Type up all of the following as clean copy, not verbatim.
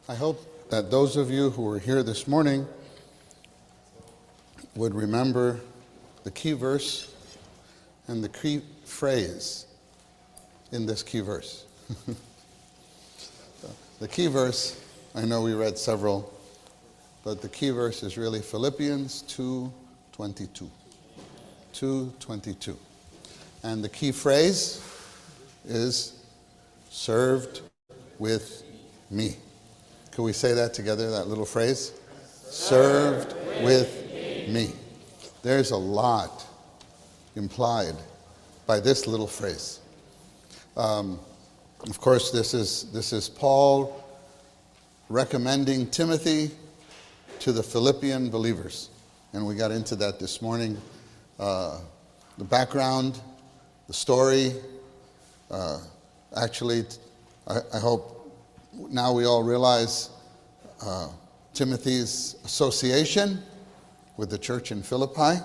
I hope that those of you who are here this morning would remember the key verse and the key phrase in this key verse. The key verse, I know we read several, but the key verse is really Philippians 2:22. 2:22. And the key phrase is served with me. Can we say that together, that little phrase? Served with me. There's a lot implied by this little phrase. Of course, this is Paul recommending Timothy to the Philippian believers. And we got into that this morning. The background, the story. Actually, I hope now we all realize Timothy's association with the church in Philippi,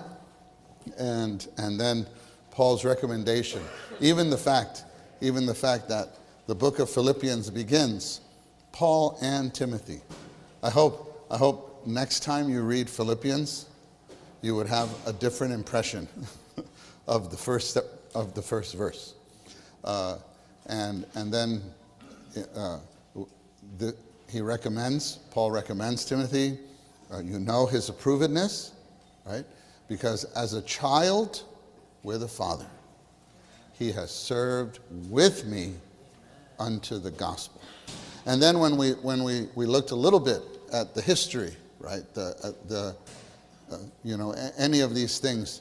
and then Paul's recommendation. Even the fact that the book of Philippians begins, Paul and Timothy. I hope next time you read Philippians, you would have a different impression of the first verse, and then Paul recommends Timothy. You know his approvedness, right? Because as a child with a father, he has served with me unto the gospel. And then when we looked a little bit at the history, right? Any of these things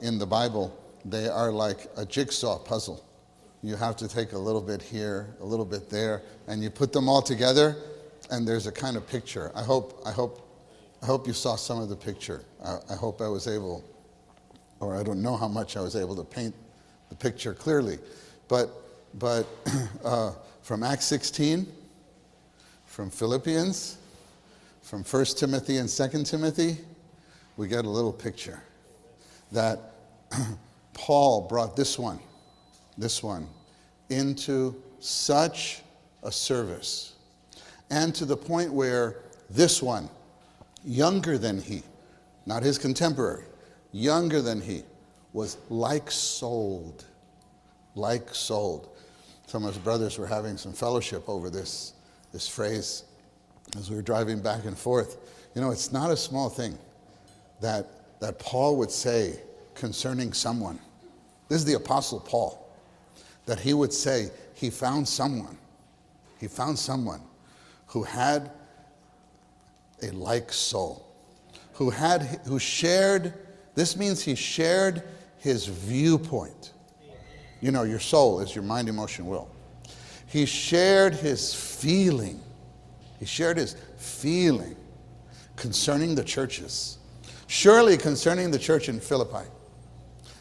in the Bible, they are like a jigsaw puzzle. You have to take a little bit here, a little bit there, and you put them all together, and there's a kind of picture. I hope you saw some of the picture. I hope I was able, or I don't know how much I was able to paint the picture clearly, but from Acts 16, from Philippians, from 1 Timothy and 2 Timothy, we get a little picture that Paul brought this one into such a service, and to the point where this one, younger than he, not his contemporary, younger than he, was like sold. Some of his brothers were having some fellowship over this phrase as we were driving back and forth. You know, it's not a small thing that Paul would say concerning someone. This is the Apostle Paul. That he would say he found someone who had a like soul, who shared, this means he shared his viewpoint. You know, your soul is your mind, emotion, will. He shared his feeling. Concerning the churches. Surely concerning the church in Philippi.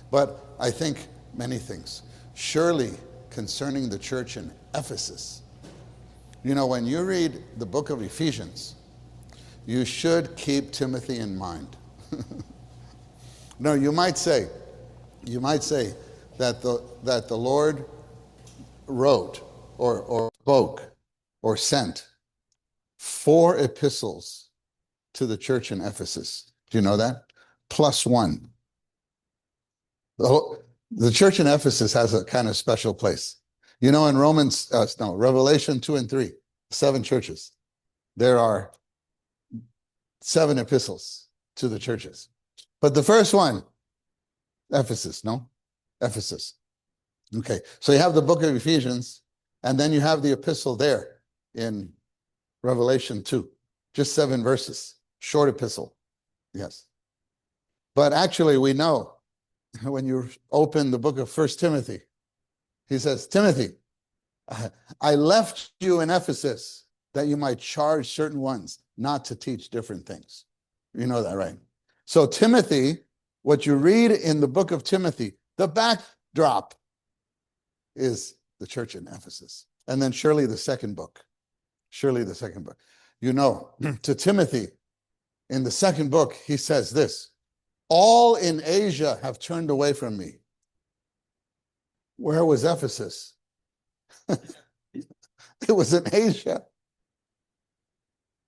But I think many things. Surely concerning the church in Ephesus. You know, when you read the book of Ephesians, you should keep Timothy in mind. No, you might say that the Lord wrote or spoke or sent 4 epistles to the church in Ephesus. Do you know that? Plus 1. The church in Ephesus has a kind of special place. You know, in Revelation 2 and 3, 7 churches, there are 7 epistles to the churches. But the first one, Ephesus. Okay, so you have the book of Ephesians, and then you have the epistle there in Revelation 2. Just 7 verses, short epistle, yes. But actually we know, when you open the book of 1 Timothy, he says, Timothy, I left you in Ephesus that you might charge certain ones not to teach different things. You know that, right? So Timothy, what you read in the book of Timothy, the backdrop is the church in Ephesus. And then surely the second book. You know, to Timothy, in the second book, he says this, all in Asia have turned away from me. Where was Ephesus? It was in Asia.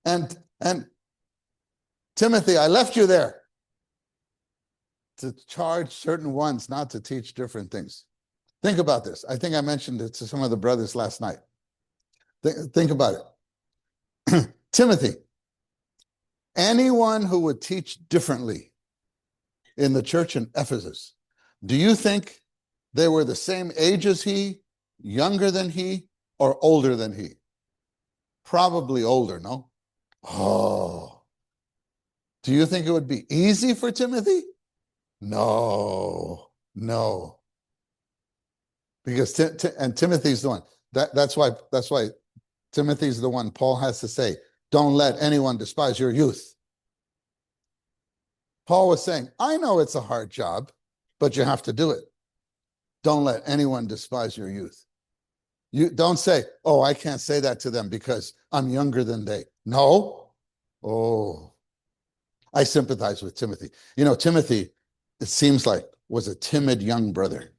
And Timothy, I left you there to charge certain ones not to teach different things. Think about this. I think I mentioned it to some of the brothers last night. Think about it. Timothy, anyone who would teach differently in the church in Ephesus, do you think they were the same age as he, younger than he, or older than he? Probably older, no? Oh. Do you think it would be easy for Timothy? No. Because Timothy's the one. That's why Timothy's the one Paul has to say, don't let anyone despise your youth. Paul was saying, I know it's a hard job, but you have to do it. Don't let anyone despise your youth. You don't say, oh, I can't say that to them because I'm younger than they. No. Oh, I sympathize with Timothy. Timothy, it seems like, was a timid young brother.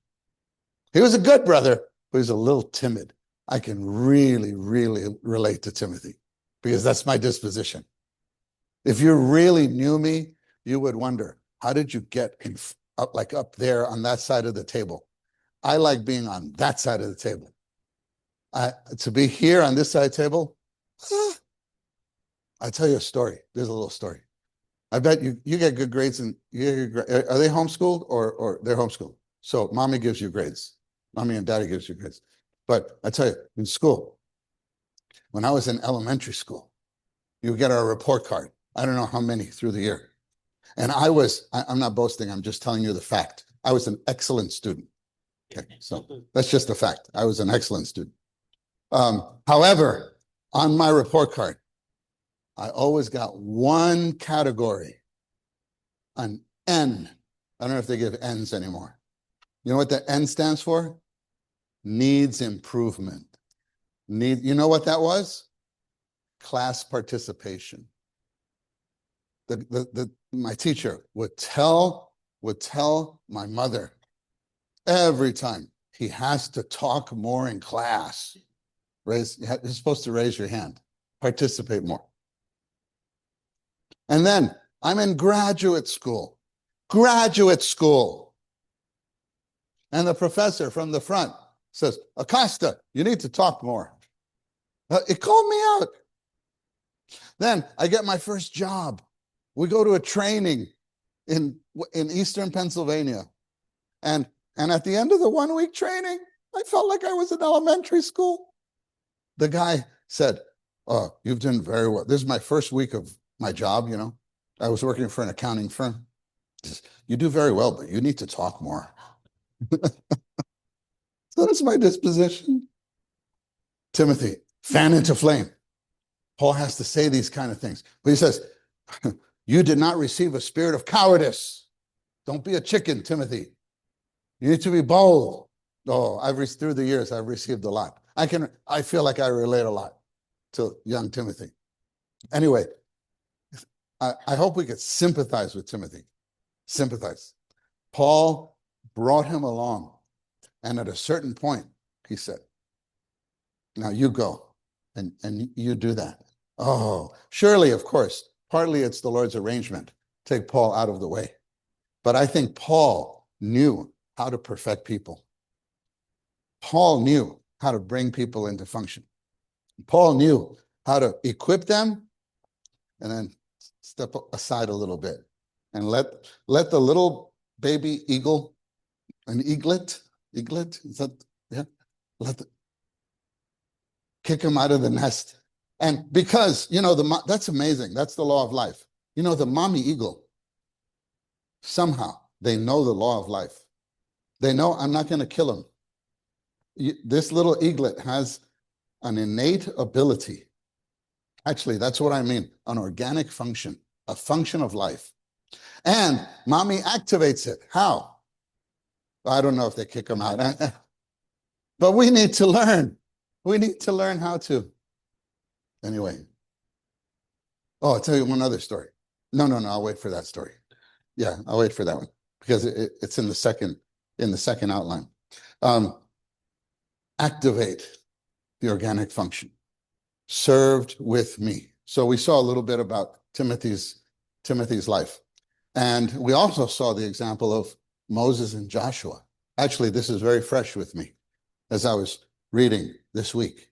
He was a good brother, but he was a little timid. I can really, really relate to Timothy because that's my disposition. If you really knew me, you would wonder, how did you get up there on that side of the table? I like being on that side of the table. To be here on this side of the table, I'll tell you a story. There's a little story. I bet you get good grades are they homeschooled or they're homeschooled? So mommy gives you grades. Mommy and daddy gives you grades. But I tell you, in school, when I was in elementary school, you get a report card. I don't know how many through the year. And I'm not boasting, I'm just telling you the fact. I was an excellent student. Okay, so that's just a fact. I was an excellent student. However, on my report card, I always got one category, an N. I don't know if they give N's anymore. You know what the N stands for? Needs improvement. You know what that was? Class participation. My teacher would tell my mother every time, he has to talk more in class. You're supposed to raise your hand, participate more. And then I'm in graduate school. And the professor from the front says, Acosta, you need to talk more. It called me out. Then I get my first job. We go to a training in Eastern Pennsylvania. And at the end of the 1 week training, I felt like I was in elementary school. The guy said, oh, you've done very well. This is my first week of my job, I was working for an accounting firm. You do very well, but you need to talk more. So that's my disposition. Timothy, fan into flame. Paul has to say these kind of things. But he says, you did not receive a spirit of cowardice. Don't be a chicken, Timothy. You need to be bold. Oh, through the years, I've received a lot. I feel like I relate a lot to young Timothy. Anyway, I hope we could sympathize with Timothy. Sympathize. Paul brought him along. And at a certain point, he said, now you go and you do that. Oh, surely, of course, partly it's the Lord's arrangement. Take Paul out of the way. But I think Paul knew how to perfect people. Paul knew how to bring people into function. Paul knew how to equip them and then step aside a little bit and let the little baby eagle, an eaglet, is that, yeah? Kick him out of the nest. And because, that's amazing. That's the law of life. The mommy eagle, somehow they know the law of life. They know I'm not going to kill him. This little eaglet has an innate ability. Actually, that's what I mean. An organic function, a function of life. And mommy activates it. How? I don't know if they kick him out. But we need to learn. We need to learn how to. Anyway. Oh, I'll tell you one other story. No, I'll wait for that story. Yeah, I'll wait for that one because it's in the second outline. Activate the organic function. Served with me. So we saw a little bit about Timothy's life. And we also saw the example of Moses and Joshua. Actually, this is very fresh with me as I was reading this week.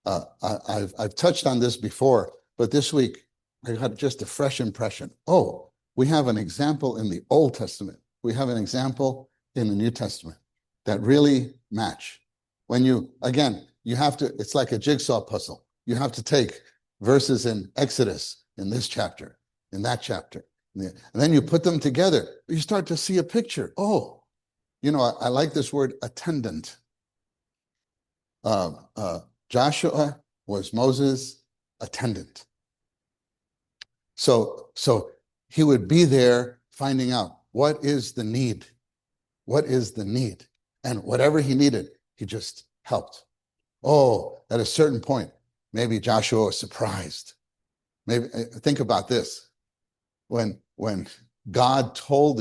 I've touched on this before, but this week I had just a fresh impression. Oh, we have an example in the Old Testament. We have an example in the New Testament that really match. When you, again, you have to, it's like a jigsaw puzzle. You have to take verses in Exodus, in this chapter, in that chapter, and then you put them together. You start to see a picture. Oh, you know, I like this word attendant. Joshua was Moses' attendant. So he would be there finding out what is the need? What is the need? And whatever he needed, he just helped. Oh, at a certain point, maybe Joshua was surprised. Maybe think about this. When God told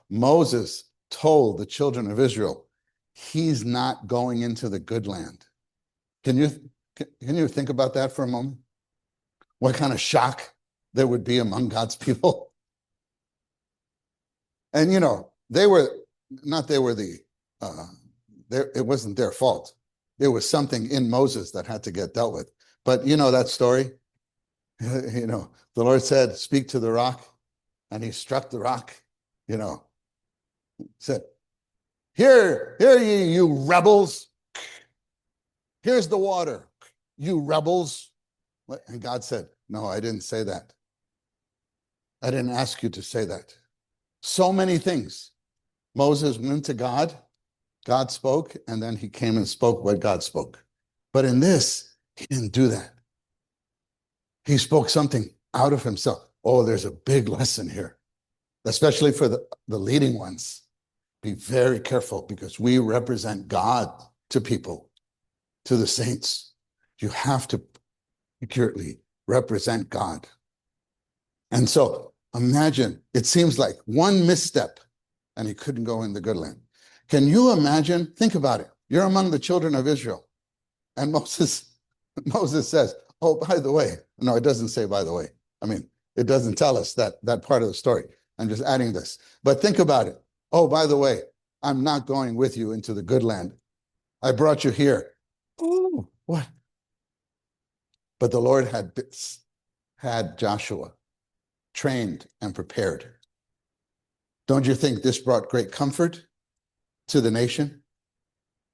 Moses told the children of Israel, he's not going into the good land. Can you think about that for a moment? What kind of shock there would be among God's people? And you know, it wasn't their fault. There was something in Moses that had to get dealt with. But you know that story? You know, the Lord said, speak to the rock, and he struck the rock, you know, said, Here ye, you rebels. Here's the water, you rebels. And God said, no, I didn't say that. I didn't ask you to say that. So many things. Moses went to God, God spoke, and then he came and spoke what God spoke. But in this, he didn't do that. He spoke something out of himself. Oh, there's a big lesson here, especially for the leading ones. Be very careful because we represent God to people, to the saints. You have to accurately represent God. And so imagine, it seems like one misstep and he couldn't go in the good land. Can you imagine? Think about it. You're among the children of Israel. And Moses says, oh, by the way, no, it doesn't say by the way. I mean, it doesn't tell us that part of the story. I'm just adding this. But think about it. Oh, by the way, I'm not going with you into the good land. I brought you here. Oh, what? But the Lord had Joshua trained and prepared. Don't you think this brought great comfort to the nation?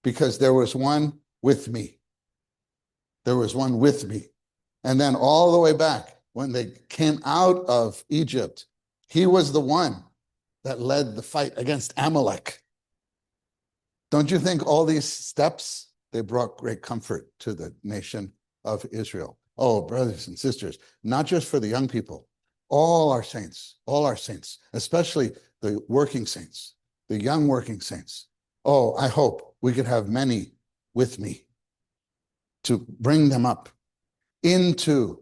Because there was one with me. There was one with me. And then all the way back, when they came out of Egypt, he was the one that led the fight against Amalek. Don't you think all these steps, they brought great comfort to the nation of Israel? Oh, brothers and sisters, not just for the young people, all our saints, especially the working saints, the young working saints. Oh, I hope we could have many with me to bring them up into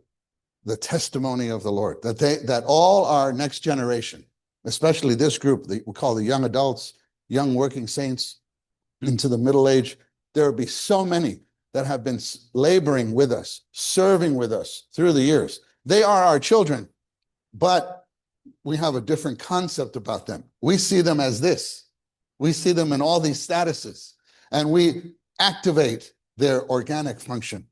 the testimony of the Lord, that all our next generation, especially this group that we call the young adults, young working saints, into the middle age, there will be so many that have been laboring with us, serving with us through the years. They are our children, but we have a different concept about them. We see them as this. We see them in all these statuses, and we activate their organic function,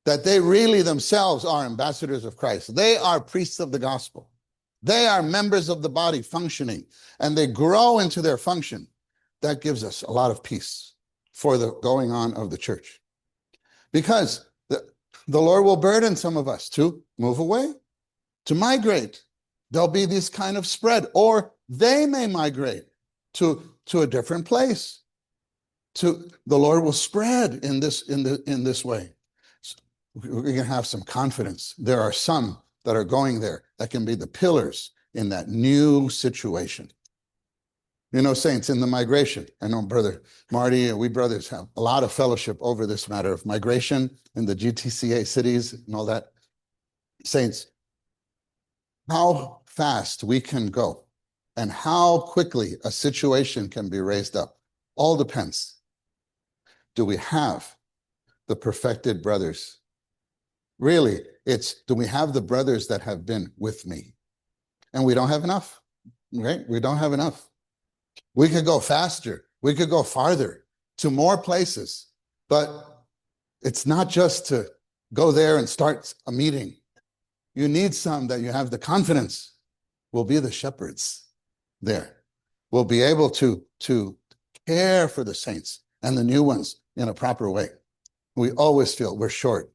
that they really themselves are ambassadors of Christ. They are priests of the gospel. They are members of the body functioning, and they grow into their function. That gives us a lot of peace for the going on of the church. Because the Lord will burden some of us to move away, to migrate. There'll be this kind of spread, or they may migrate to a different place. The Lord will spread in this way. So we're going to have some confidence. There are some that are going there that can be the pillars in that new situation. You know, saints, in the migration, I know Brother Marty and we brothers have a lot of fellowship over this matter of migration in the GTCA cities and all that. Saints, how fast we can go and how quickly a situation can be raised up all depends. Do we have the perfected brothers Really, it's, do we have the brothers that have been with me? And we don't have enough, right? We don't have enough. We could go faster. We could go farther to more places, but it's not just to go there and start a meeting. You need some that you have the confidence will be the shepherds there. We'll be able to care for the saints and the new ones in a proper way. We always feel we're short.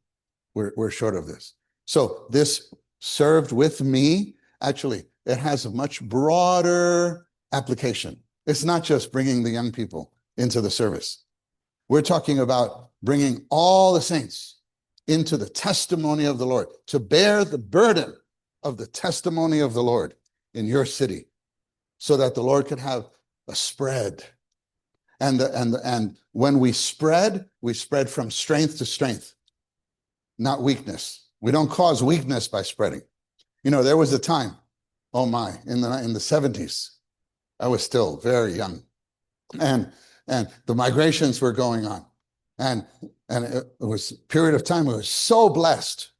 We're short of this. So this served with me, actually, it has a much broader application. It's not just bringing the young people into the service. We're talking about bringing all the saints into the testimony of the Lord, to bear the burden of the testimony of the Lord in your city, so that the Lord can have a spread. And when we spread from strength to strength, not weakness. We don't cause weakness by spreading. You know, there was a time, oh my, in the 70s, I was still very young, and the migrations were going on, and it was a period of time we were so blessed.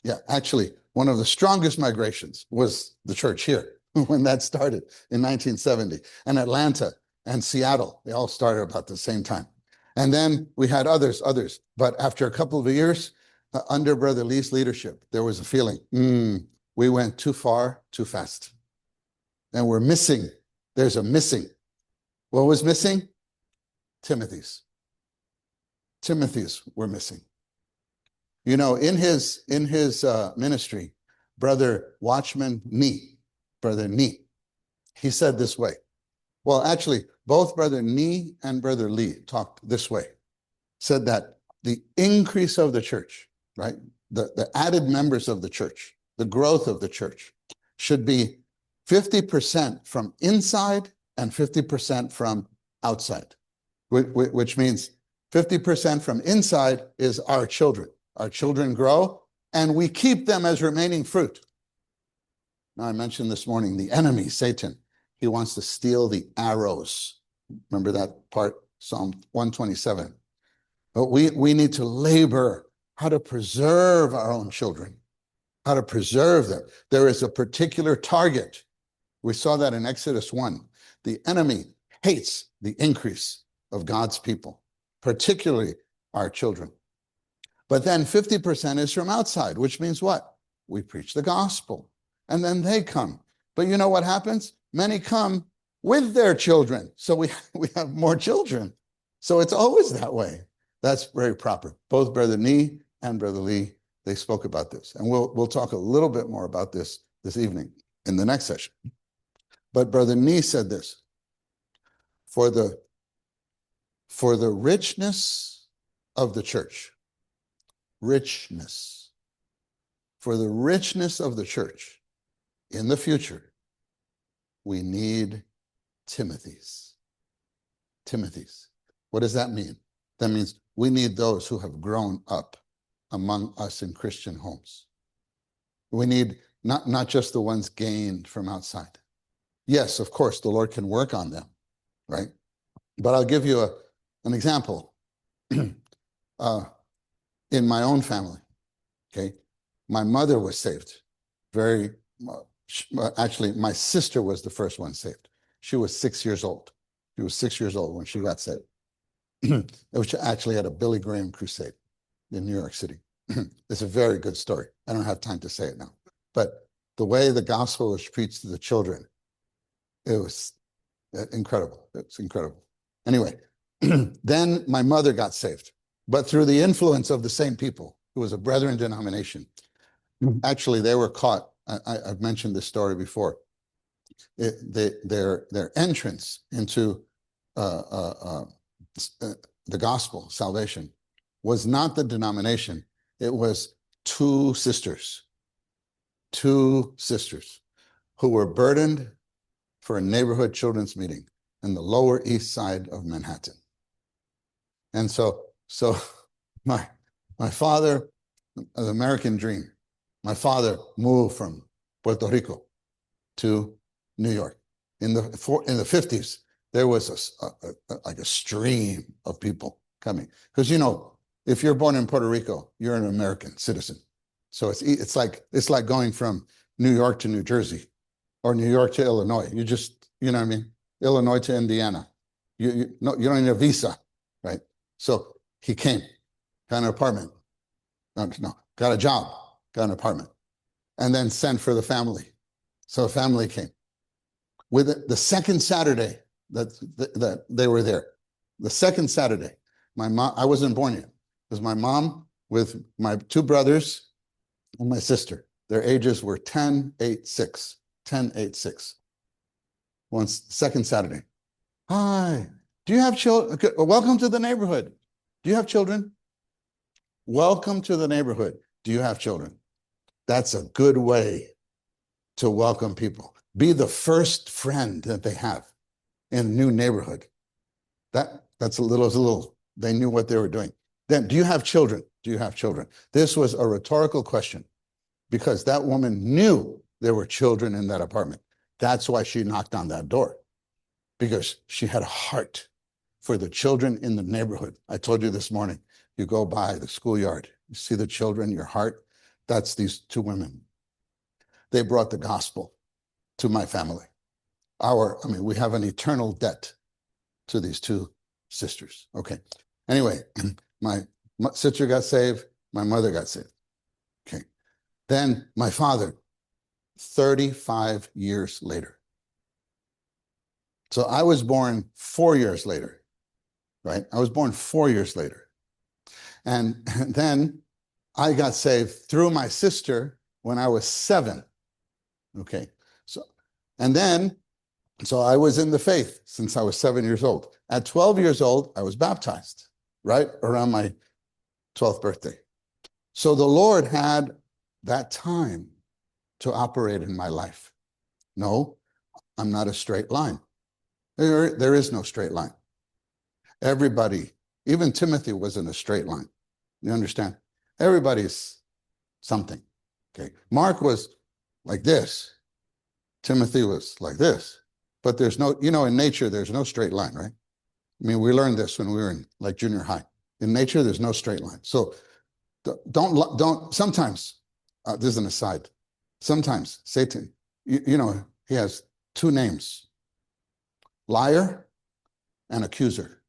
Yeah, actually, one of the strongest migrations was the church here when that started in 1970, and Atlanta and Seattle, they all started about the same time. And then we had others, but after a couple of years, under Brother Lee's leadership, there was a feeling, we went too far, too fast. And we're missing, there's a missing. What was missing? Timothy's. Timothy's were missing. You know, in his ministry, Brother Watchman Nee, Brother Nee, he said this way. Well, actually, both Brother Nee and Brother Lee talked this way, said that the increase of the church, right, the added members of the church, the growth of the church should be 50% from inside and 50% from outside, which means 50% from inside is our children. Our children grow, and we keep them as remaining fruit. Now, I mentioned this morning, the enemy, Satan, he wants to steal the arrows. Remember that part, Psalm 127. But we need to labor how to preserve our own children, how to preserve them. There is a particular target. We saw that in Exodus 1. The enemy hates the increase of God's people, particularly our children. But then 50% is from outside, which means what? We preach the gospel, and then they come. But you know what happens? Many come with their children. So we have more children. So it's always that way. That's very proper. Both Brother Nee and Brother Lee, they spoke about this. And we'll talk a little bit more about this evening in the next session. But Brother Nee said this, for the richness of the church, for the richness of the church in the future, we need Timothy's. Timothy's. What does that mean? That means we need those who have grown up among us in Christian homes. We need not just the ones gained from outside. Yes, of course, the Lord can work on them, right? But I'll give you an example. In my own family, okay, my mother was saved. Actually, my sister was the first one saved. She was 6 years old. She was 6 years old when she got saved. Which actually had a Billy Graham crusade in New York City. It's a very good story. I don't have time to say it now. But the way the gospel was preached to the children, it was incredible. It's incredible. Anyway, then my mother got saved, but through the influence of the same people. It was a Brethren denomination. Actually, they were caught. I've mentioned this story before. Their entrance into the gospel, salvation, was not the denomination. It was two sisters who were burdened for a neighborhood children's meeting in the Lower East Side of Manhattan. And so my father, the American dream, my father moved from Puerto Rico to New York. In the 50s, there was like a stream of people coming. Because, you know, if you're born in Puerto Rico, you're an American citizen. So it's like going from New York to New Jersey or New York to Illinois. You just, you know what I mean? Illinois to Indiana. No, you don't need a visa, right? So he came, got an apartment. No, got a job, got an apartment, and then sent for the family. So the family came. With it, the second Saturday that they were there, the second Saturday, my mom, I wasn't born yet. It was my mom with my two brothers and my sister. Their ages were 10, 8, 6. 10, 8, 6. Once, second Saturday. Hi, do you have children? Welcome to the neighborhood. Do you have children? Welcome to the neighborhood. Do you have children? That's a good way to welcome people. Be the first friend that they have in a new neighborhood. That's a little, they knew what they were doing. Then, do you have children? Do you have children? This was a rhetorical question because that woman knew there were children in that apartment. That's why she knocked on that door, because she had a heart for the children in the neighborhood. I told you this morning, you go by the schoolyard, you see the children, your heart. That's these two women. They brought the gospel to my family. We have an eternal debt to these two sisters. Okay. Anyway, my sister got saved. My mother got saved. Okay. Then my father, 35 years later. So I was born 4 years later, right? I was born 4 years later. And then I got saved through my sister when I was 7. Okay. So I was in the faith since I was 7 years old. At 12 years old, I was baptized, right around my 12th birthday. So the Lord had that time to operate in my life. No, I'm not a straight line. There is no straight line. Everybody, even Timothy wasn't a straight line. You understand? Everybody's something. Okay. Mark was like this. Timothy was like this. But there's no, in nature, there's no straight line, right? I mean, we learned this when we were in like junior high. In nature, there's no straight line. So don't, sometimes, this is an aside. Sometimes Satan, he has two names, liar and accuser.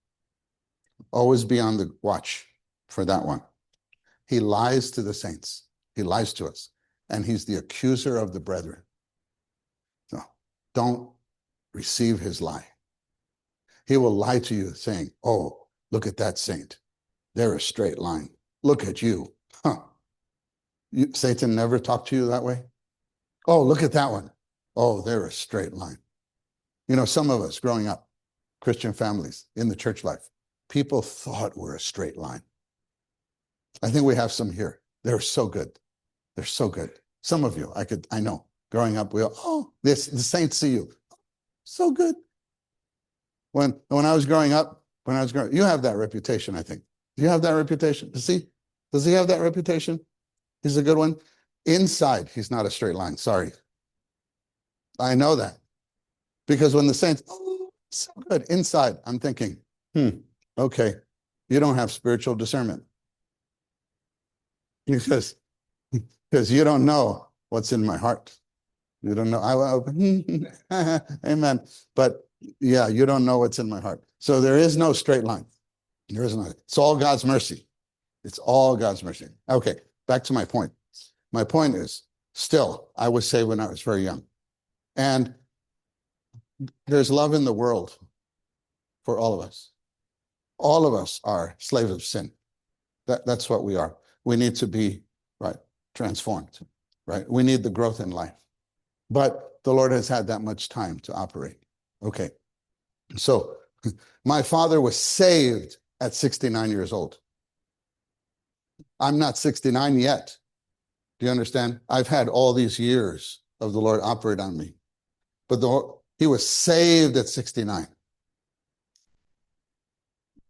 Always be on the watch for that one. He lies to the saints. He lies to us. And he's the accuser of the brethren. So don't receive his lie. He will lie to you saying, oh, look at that saint. They're a straight line. Look at you. Huh. Satan never talked to you that way? Oh, look at that one. Oh, they're a straight line. Some of us growing up, Christian families in the church life, people thought we're a straight line. I think we have some here. They're so good. They're so good. Some of you, I know, growing up, the saints see you. So good. When I was growing up, you have that reputation, I think. Do you have that reputation? Does he have that reputation? He's a good one. Inside, he's not a straight line. Sorry. I know that. Because when the saints, oh, so good. Inside, I'm thinking, okay, you don't have spiritual discernment. Because you don't know what's in my heart. You don't know. Amen. But yeah, you don't know what's in my heart. So there is no straight line. There is not. It's all God's mercy. It's all God's mercy. Okay, back to my point. My point is, still, I was saved when I was very young. And there's love in the world for all of us. All of us are slaves of sin. That's what we are. We need to be, right, transformed, right? We need the growth in life. But the Lord has had that much time to operate. Okay. So my father was saved at 69 years old. I'm not 69 yet. Do you understand? I've had all these years of the Lord operate on me. But he was saved at 69.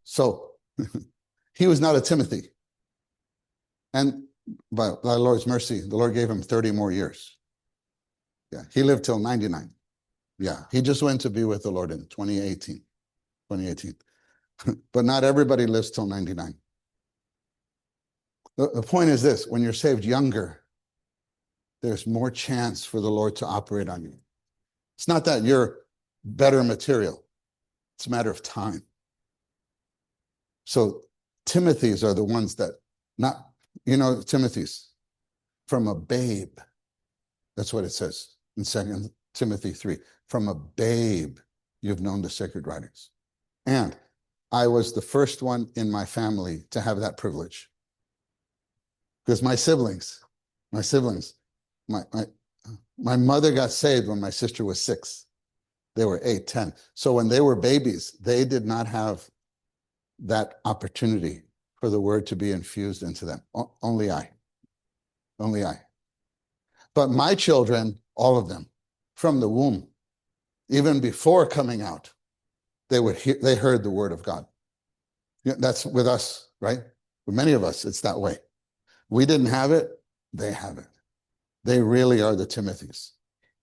So he was not a Timothy. And by the Lord's mercy, the Lord gave him 30 more years. Yeah, he lived till 99. Yeah, he just went to be with the Lord in 2018. But not everybody lives till 99. The point is this: when you're saved younger, there's more chance for the Lord to operate on you. It's not that you're better material. It's a matter of time. So Timothy's are the ones that Timothy's from a babe. That's what it says in 2 Timothy 3. From a babe, you've known the sacred writings. And I was the first one in my family to have that privilege. Because my siblings, my mother got saved when my sister was 6. They were 8, 10. So when they were babies, they did not have that opportunity for the word to be infused into them. Only I. But my children, all of them, from the womb, even before coming out, they heard the word of God. That's with us, right? For many of us, it's that way. We didn't have it, they have it. They really are the Timothys.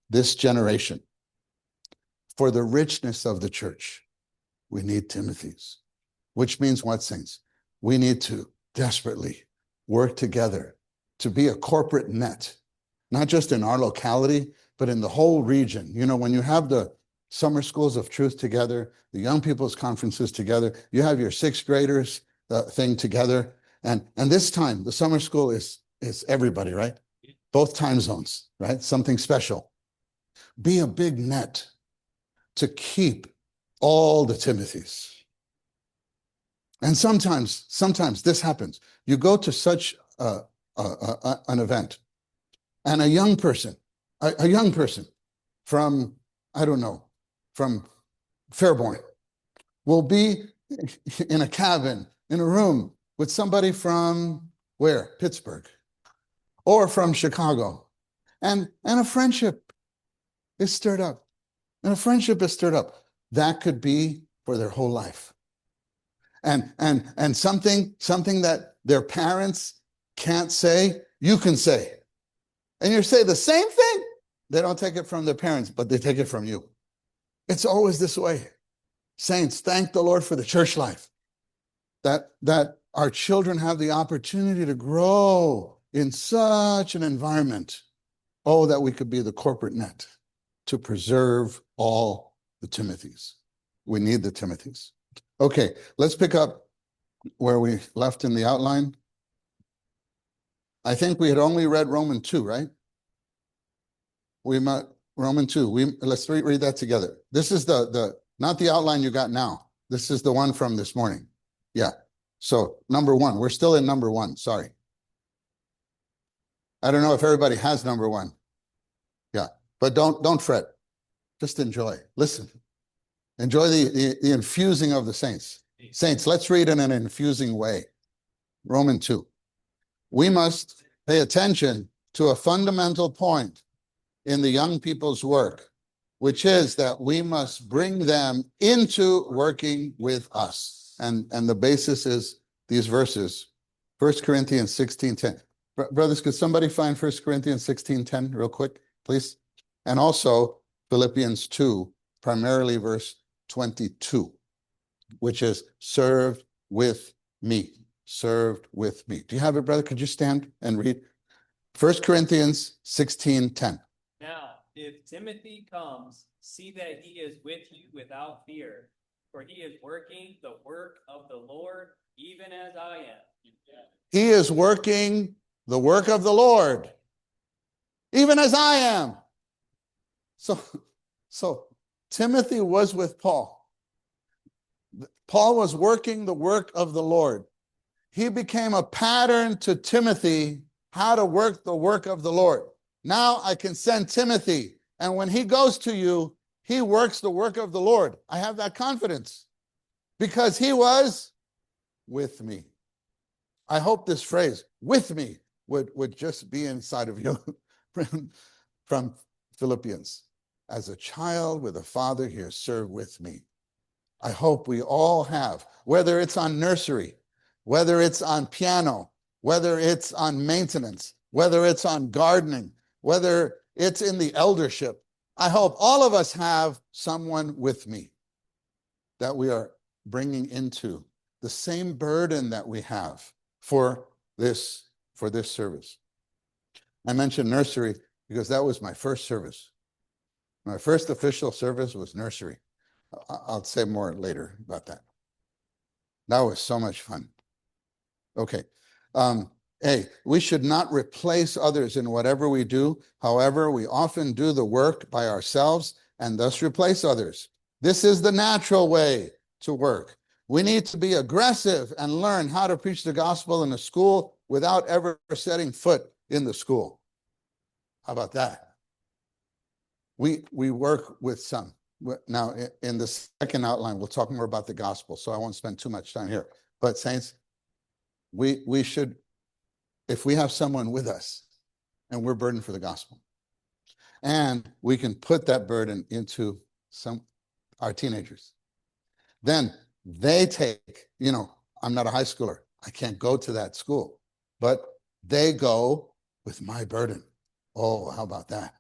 This generation. For the richness of the church, we need Timothys. Which means what, saints? We need to desperately work together to be a corporate net, not just in our locality, but in the whole region. When you have the summer schools of truth together, the young people's conferences together, you have your 6th graders thing together. And this time, the summer school is everybody, right? Both time zones, right? Something special. Be a big net to keep all the Timothys. And sometimes this happens. You go to such an event, and a young person from, I don't know, from Fairborn will be in a cabin, in a room with somebody from where? Pittsburgh or from Chicago. And a friendship is stirred up. That could be for their whole life. And something that their parents can't say, you can say. And you say the same thing. They don't take it from their parents, but they take it from you. It's always this way. Saints, thank the Lord for the church life. That our children have the opportunity to grow in such an environment. Oh, that we could be the corporate net to preserve all the Timothys. We need the Timothys. Okay, let's pick up where we left in the outline. I think we had only read Romans 2, right? Romans 2. Let's read that together. This is the not the outline you got now. This is the one from this morning. Yeah. So number 1. We're still in number 1. Sorry. I don't know if everybody has number 1. Yeah. But don't fret. Just enjoy. Listen. Enjoy the infusing of the saints. Saints, let's read in an infusing way. Romans 2. We must pay attention to a fundamental point in the young people's work, which is that we must bring them into working with us. And the basis is these verses. 1 Corinthians 16:10. Brothers, could somebody find 1 Corinthians 16:10 real quick, please? And also Philippians 2, primarily verse 22, which is served with me. Served with me. Do you have it, brother? Could you stand and read? 1 Corinthians 16:10. Now, if Timothy comes, see that he is with you without fear, for he is working the work of the Lord, even as I am. He is working the work of the Lord, even as I am. So Timothy was with Paul. Paul was working the work of the Lord. He became a pattern to Timothy how to work the work of the Lord. Now I can send Timothy, and when he goes to you, he works the work of the Lord. I have that confidence because he was with me. I hope this phrase, with me, would just be inside of you from Philippians. As a child with a father, he has served with me. I hope we all have, whether it's on nursery, whether it's on piano, whether it's on maintenance, whether it's on gardening, whether it's in the eldership. I hope all of us have someone with me that we are bringing into the same burden that we have for this for this service. I mentioned nursery because that was my first service. My first official service was nursery. I'll say more later about that. That was so much fun. Okay. Hey, we should not replace others in whatever we do. However, we often do the work by ourselves and thus replace others. This is the natural way to work. We need to be aggressive and learn how to preach the gospel in a school without ever setting foot in the school. How about that? We work with some. Now, in the second outline, we'll talk more about the gospel, so I won't spend too much time here. But saints, we should, if we have someone with us and we're burdened for the gospel, and we can put that burden into our teenagers, then they take, I'm not a high schooler. I can't go to that school, but they go with my burden. Oh, how about that?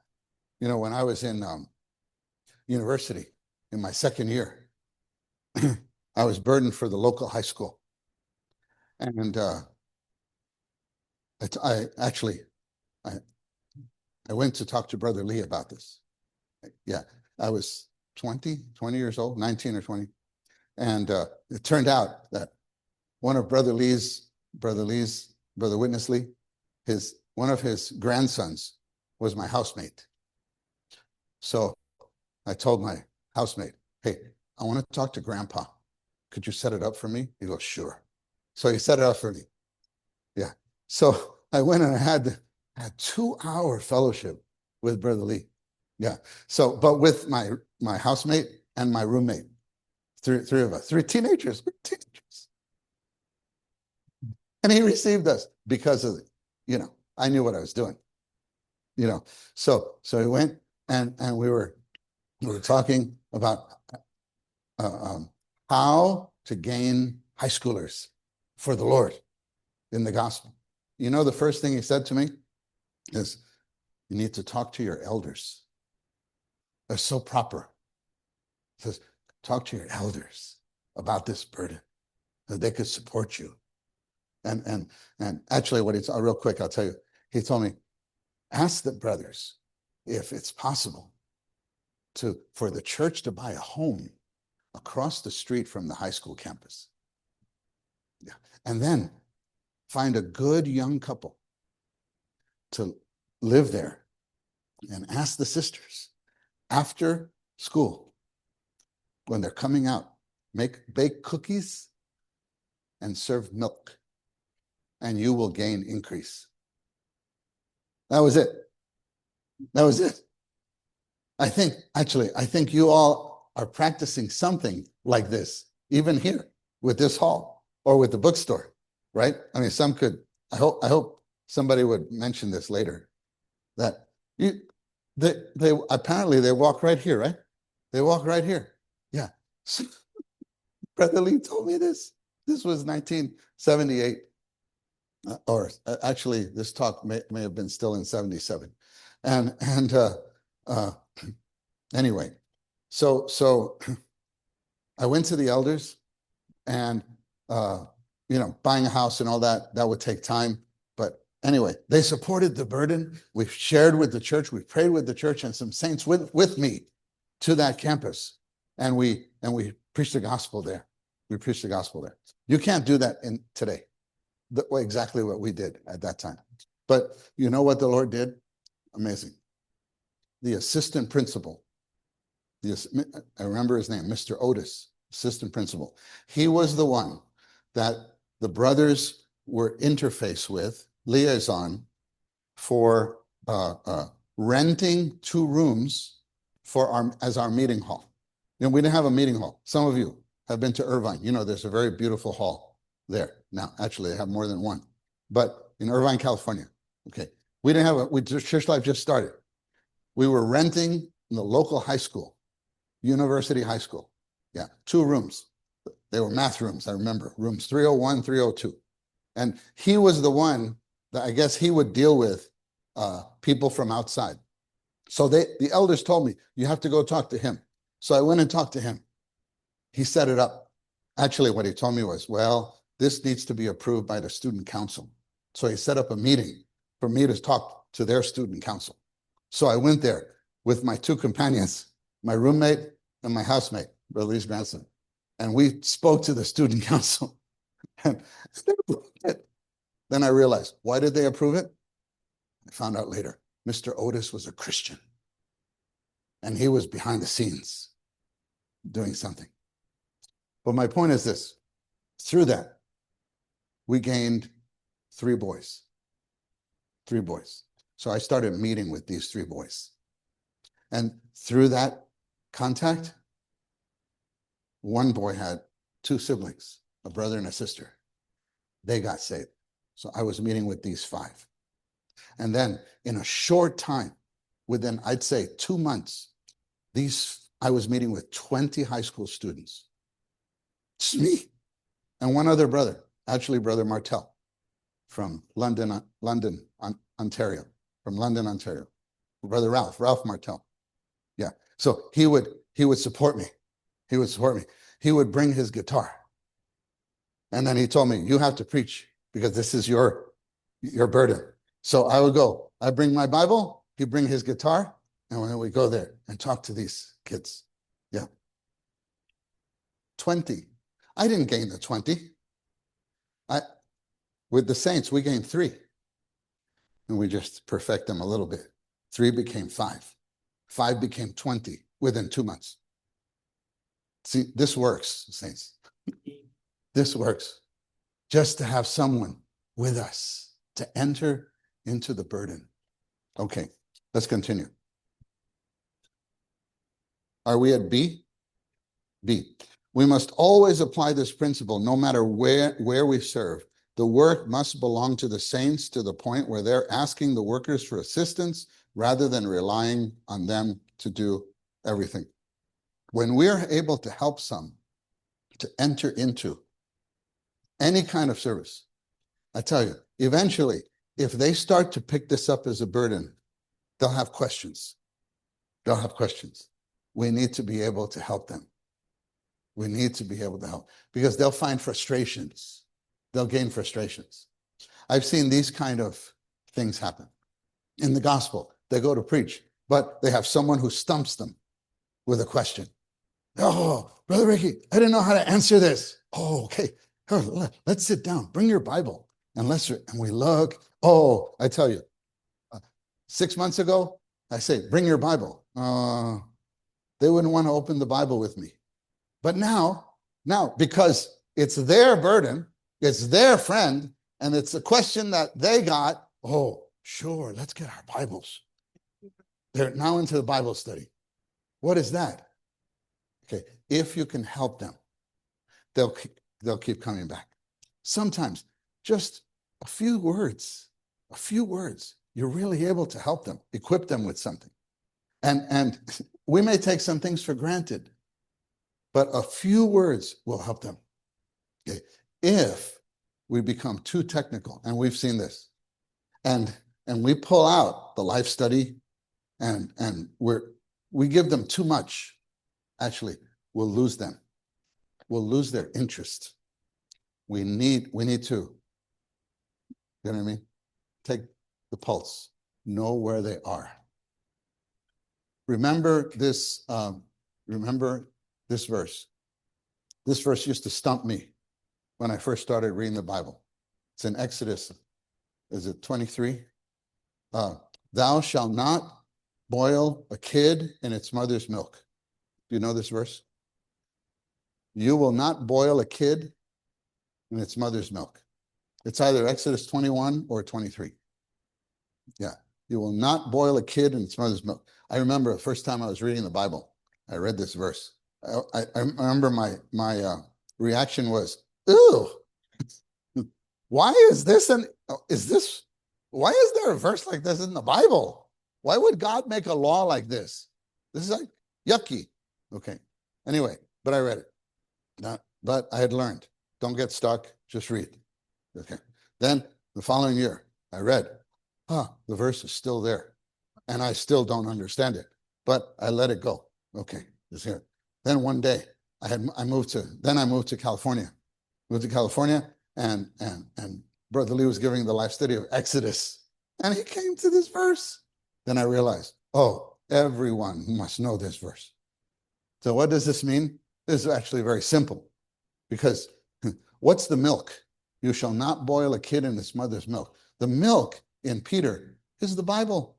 When I was in university in my second year, I was burdened for the local high school. And I went to talk to Brother Lee about this. Yeah, I was 20 years old, 19 or 20. And it turned out that one of Brother Witness Lee, one of his grandsons was my housemate. So I told my housemate, hey, I want to talk to Grandpa. Could you set it up for me? He goes, sure. So he set it up for me. Yeah. So I went and I had 2-hour fellowship with Brother Lee. Yeah. So, but with my housemate and my roommate, three of us, three teenagers. And he received us because of, I knew what I was doing. So he went and we were talking about how to gain high schoolers for the Lord in the gospel. The first thing he said to me is, you need to talk to your elders. They're so proper. He says, talk to your elders about this burden, that they could support you. And actually, real quick, I'll tell you, he told me, ask the brothers if it's possible for the church to buy a home across the street from the high school campus. Yeah. And then find a good young couple to live there and ask the sisters after school, when they're coming out, bake cookies and serve milk, and you will gain increase. That was it. I think you all are practicing something like this, even here with this hall or with the bookstore, right? I mean, I hope somebody would mention this later, that they apparently they walk right here, right? They walk right here. Yeah. Brother Lee told me this. This was 1978. Or actually, this talk may have been still in 77. And anyway, so I went to the elders, and buying a house and all that would take time. But anyway, they supported the burden. We've shared with the church, we've prayed with the church, and some saints with me to that campus. And we preached the gospel there. We preached the gospel there. You can't do that today. Exactly what we did at that time. But you know what the Lord did? Amazing. The assistant principal, I remember his name, Mr. Otis, assistant principal. He was the one that the brothers were interfaced with, liaison, for renting 2 rooms as our meeting hall. We didn't have a meeting hall. Some of you have been to Irvine. There's a very beautiful hall there. Now, actually, they have more than one, but in Irvine, California. Okay. We didn't have Church Life just started. We were renting in the local high school, University High School. Yeah. 2 rooms. They were math rooms. I remember rooms 301, 302. And he was the one that I guess he would deal with people from outside. So the elders told me, you have to go talk to him. So I went and talked to him. He set it up. Actually, what he told me was, well, this needs to be approved by the student council. So he set up a meeting for me to talk to their student council. So I went there with my two companions, my roommate and my housemate, Brother Lee's grandson. And we spoke to the student council. And they approved it. Then I realized, why did they approve it? I found out later. Mr. Otis was a Christian. And he was behind the scenes doing something. But my point is this. Through that, we gained 3 boys. 3 boys. So I started meeting with these 3 boys. And through that contact, one boy had 2 siblings, a brother and a sister. They got saved. So I was meeting with these 5. And then in a short time, within, I'd say 2 months, I was meeting with 20 high school students. It's me and one other brother, actually Brother Martel from London, Ontario, from London, Ontario. Brother Ralph Martel. Yeah. So he would support me. He would support me. He would bring his guitar. And then he told me, you have to preach because this is your burden. So I would go, I bring my Bible, he'd bring his guitar, and then we go there and talk to these kids. Yeah. 20. I didn't gain the 20. With the saints, we gained 3. And we just perfect them a little bit. 3 became 5. 5 became 20 within 2 months. See, this works, saints. This works. Just to have someone with us to enter into the burden. Okay, let's continue. Are we at B? B. We must always apply this principle no matter where we serve. The work must belong to the saints to the point where they're asking the workers for assistance rather than relying on them to do everything. When we're able to help some to enter into any kind of service, I tell you, eventually, if they start to pick this up as a burden, they'll have questions. They'll have questions. We need to be able to help them. We need to be able to help because they'll find frustrations. They'll gain frustrations. I've seen these kind of things happen. In the gospel, they go to preach, but they have someone who stumps them with a question. Oh, Brother Ricky, I didn't know how to answer this. Oh, okay. Let's sit down. Bring your Bible. And we look. Oh, I tell you, 6 months ago, I say, bring your Bible. They wouldn't want to open the Bible with me. But now, because it's their burden, it's their friend, and it's a question that they got, oh, sure, let's get our Bibles. They're now into the Bible study. What is that? Okay, if you can help them, they'll keep coming back. Sometimes just a few words, you're really able to help them, equip them with something. And we may take some things for granted, but a few words will help them. Okay. If we become too technical, and we've seen this, and we pull out the life study and we give them too much, actually, we'll lose them. We'll lose their interest. We need to, you know what I mean? Take the pulse, know where they are. Remember this verse. This verse used to stump me when I first started reading the Bible. It's in Exodus, is it 23? Thou shalt not boil a kid in its mother's milk. Do you know this verse? You will not boil a kid in its mother's milk. It's either Exodus 21 or 23. Yeah, you will not boil a kid in its mother's milk. I remember the first time I was reading the Bible, I read this verse. I remember my reaction was, ew, why is why is there a verse like this in the Bible? Why would God make a law like this? This is like yucky. Okay. Anyway, but I read it. But I had learned, don't get stuck, just read. Okay. Then the following year, I read, the verse is still there. And I still don't understand it, but I let it go. Okay, it's here. Then one day, I moved to California. Moved to California, and Brother Lee was giving the life study of Exodus, and he came to this verse. Then I realized, oh, everyone must know this verse. So what does this mean? This is actually very simple, because what's the milk? You shall not boil a kid in its mother's milk. The milk in Peter is the Bible,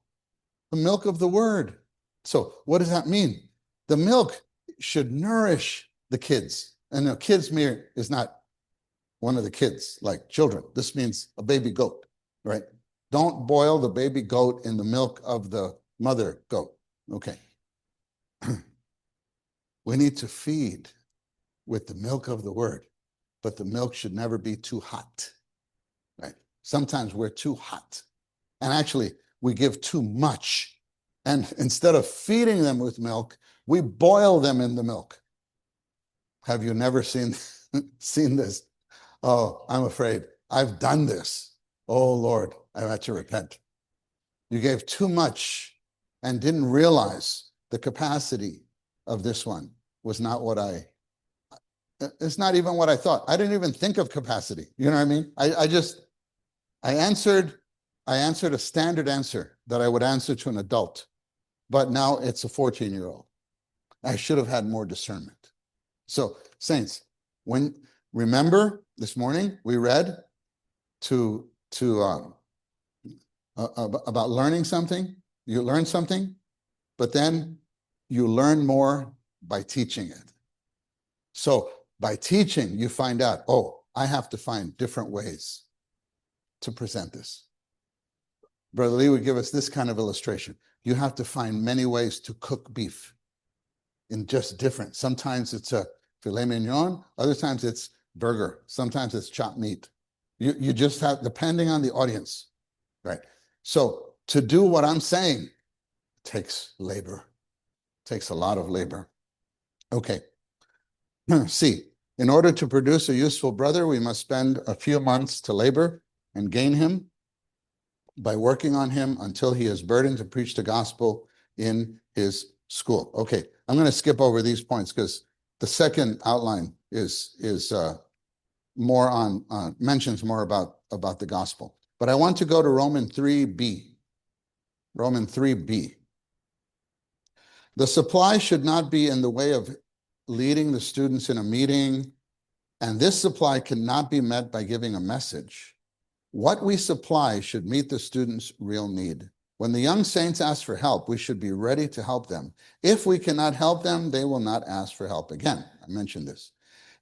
the milk of the word. So what does that mean? The milk should nourish the kids. And the kids mere is not one of the kids, like children. This means a baby goat, right? Don't boil the baby goat in the milk of the mother goat. Okay. We need to feed with the milk of the word, but the milk should never be too hot, right? Sometimes we're too hot, and actually we give too much. And instead of feeding them with milk, we boil them in the milk. Have you never seen this? Oh, I'm afraid I've done this. Oh Lord, I've had to repent. You gave too much and didn't realize the capacity of this one was not what it's not even what I thought. I didn't even think of capacity. You know what I mean? I answered a standard answer that I would answer to an adult, but now it's a 14-year-old. I should have had more discernment. So, saints, remember this morning we read about learning something. You learn something, but then you learn more by teaching it. So by teaching, you find out, oh, I have to find different ways to present this. Brother Lee would give us this kind of illustration. You have to find many ways to cook beef in just different. Sometimes it's a filet mignon, other times it's burger, sometimes it's chopped meat. You just have, depending on the audience, right? So to do what I'm saying takes labor, takes a lot of labor. Okay. C, in order to produce a useful brother, we must spend a few months to labor and gain him by working on him until he is burdened to preach the gospel in his school. Okay, I'm going to skip over these points because the second outline is more on mentions more about the gospel. But I want to go to Romans 3b. Romans 3b. The supply should not be in the way of leading the students in a meeting, and this supply cannot be met by giving a message. What we supply should meet the students' real need. When the young saints ask for help, we should be ready to help them. If we cannot help them, they will not ask for help again. I mentioned this.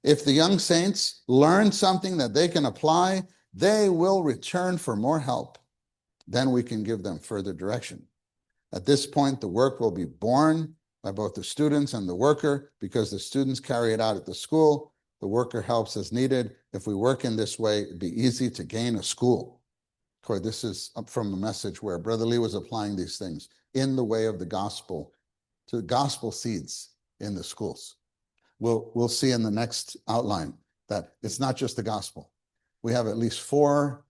If the young saints learn something that they can apply, they will return for more help. Then we can give them further direction. At this point, the work will be borne by both the students and the worker, because the students carry it out at the school. The worker helps as needed. If we work in this way, it'd be easy to gain a school. Of course, this is up from the message where Brother Lee was applying these things in the way of the gospel, to the gospel seeds in the schools. We'll see in the next outline that it's not just the gospel. We have at least 4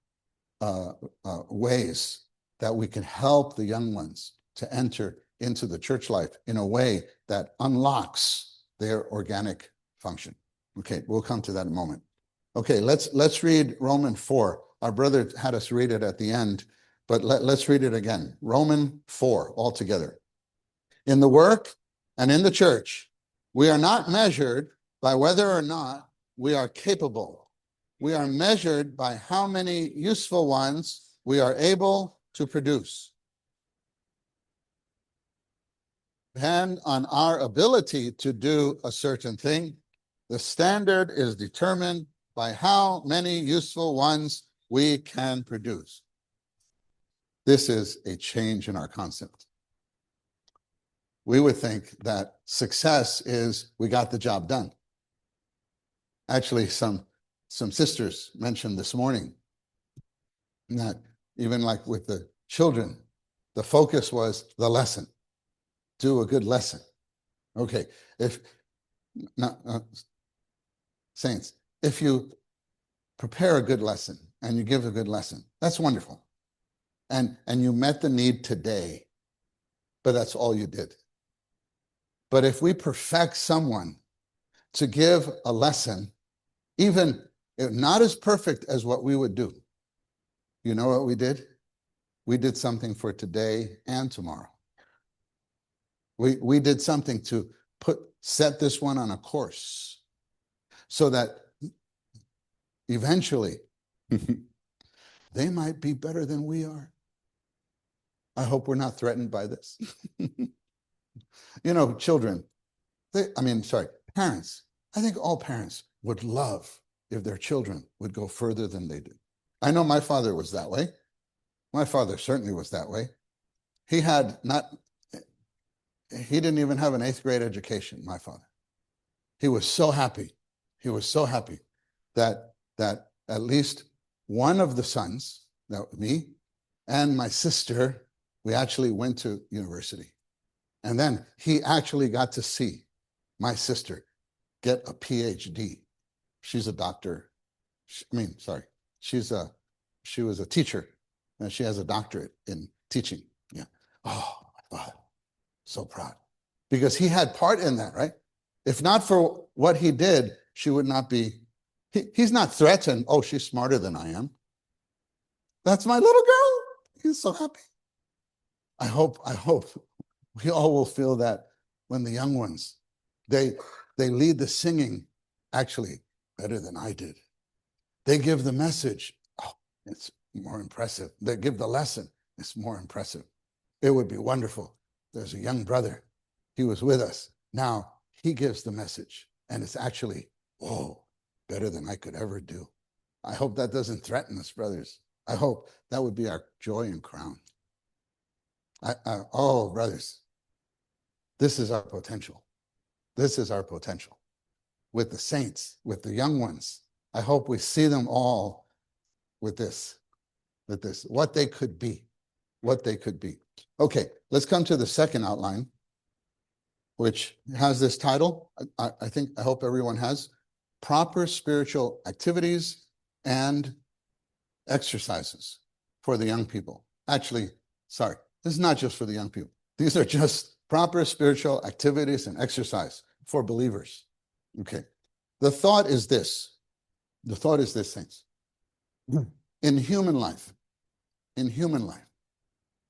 ways that we can help the young ones to enter into the church life in a way that unlocks their organic function. Okay, we'll come to that in a moment. Okay, let's read Romans 4. Our brother had us read it at the end, but let's read it again. Romans 4 all together. In the work and in the church, we are not measured by whether or not we are capable. We are measured by how many useful ones we are able to produce. Depend on our ability to do a certain thing. The standard is determined by how many useful ones we can produce. This is a change in our concept. We would think that success is we got the job done. Actually, some sisters mentioned this morning that even like with the children, the focus was the lesson. Do a good lesson. Okay, saints, if you prepare a good lesson and you give a good lesson, that's wonderful. And you met the need today, but that's all you did. But if we perfect someone to give a lesson, even if not as perfect as what we would do, You know what we did? We did something for today and tomorrow. We did something to set this one on a course so that eventually they might be better than we are. I hope we're not threatened by this. You know, children, parents. I think all parents would love if their children would go further than they do. I know my father was that way. My father certainly was that way. He didn't even have an 8th grade education, my father. He was so happy. He was so happy that at least one of the sons, me and my sister, we actually went to university. And then he actually got to see my sister get a PhD. She's a doctor. She was a teacher, and she has a doctorate in teaching. Yeah. Oh, my father, so proud. Because he had part in that, right? If not for what he did, she would not be, he's not threatened, oh, she's smarter than I am. That's my little girl. He's so happy. I hope we all will feel that when the young ones, they lead the singing actually better than I did. They give the message, oh, it's more impressive. They give the lesson, it's more impressive. It would be wonderful. There's a young brother. He was with us. Now he gives the message, and it's actually, whoa, better than I could ever do. I hope that doesn't threaten us, brothers. I hope that would be our joy and crown. Oh, brothers, this is our potential. This is our potential. With the saints, with the young ones, I hope we see them all with this, what they could be, what they could be. Okay, let's come to the second outline, which has this title. I hope everyone has: proper spiritual activities and exercises for the young people. Actually, sorry, this is not just for the young people. These are just proper spiritual activities and exercise for believers. Okay. The thought is this, saints. In human life,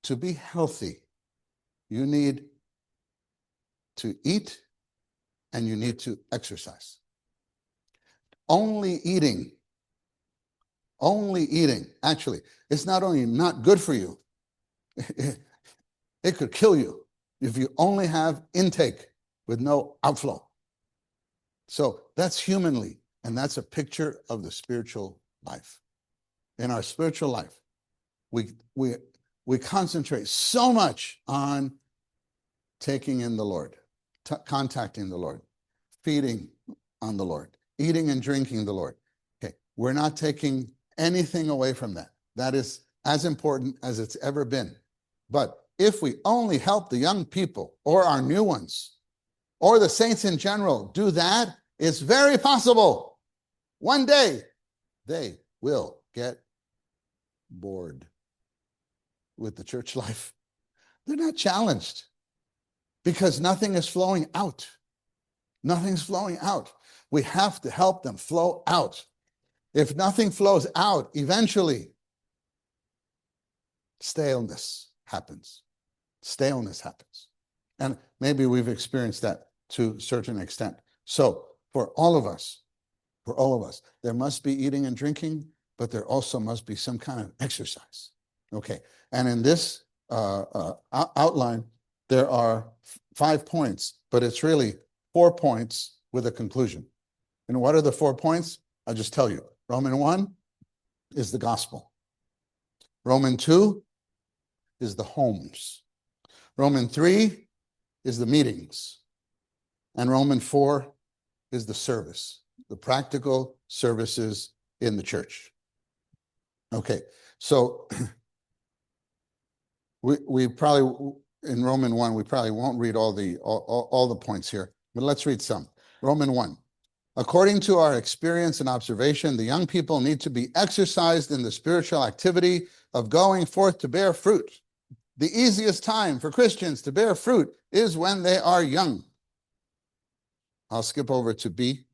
to be healthy, you need to eat and you need to exercise. Only eating, actually, it's not only not good for you, it could kill you if you only have intake with no outflow. So that's humanly, and that's a picture of the spiritual life. In our spiritual life, we concentrate so much on taking in the Lord, contacting the Lord, feeding on the Lord, eating and drinking the Lord. Okay, we're not taking anything away from that. That is as important as it's ever been. But if we only help the young people or our new ones or the saints in general do that, it's very possible one day they will get bored with the church life. They're not challenged because nothing is flowing out. Nothing's flowing out. We have to help them flow out. If nothing flows out, eventually staleness happens. And maybe we've experienced that to a certain extent. So for all of us, there must be eating and drinking, but there also must be some kind of exercise. Okay. And in this outline, there are 5 points, but it's really 4 points with a conclusion. And what are the 4 points? I'll just tell you. Roman 1 is the gospel. Roman 2 is the homes. Roman 3 is the meetings. And Roman 4 is the service, the practical services in the church. Okay, so we probably, in Roman 1, we probably won't read all the points here, but let's read some. Roman 1. According to our experience and observation, the young people need to be exercised in the spiritual activity of going forth to bear fruit. The easiest time for Christians to bear fruit is when they are young. I'll skip over to B.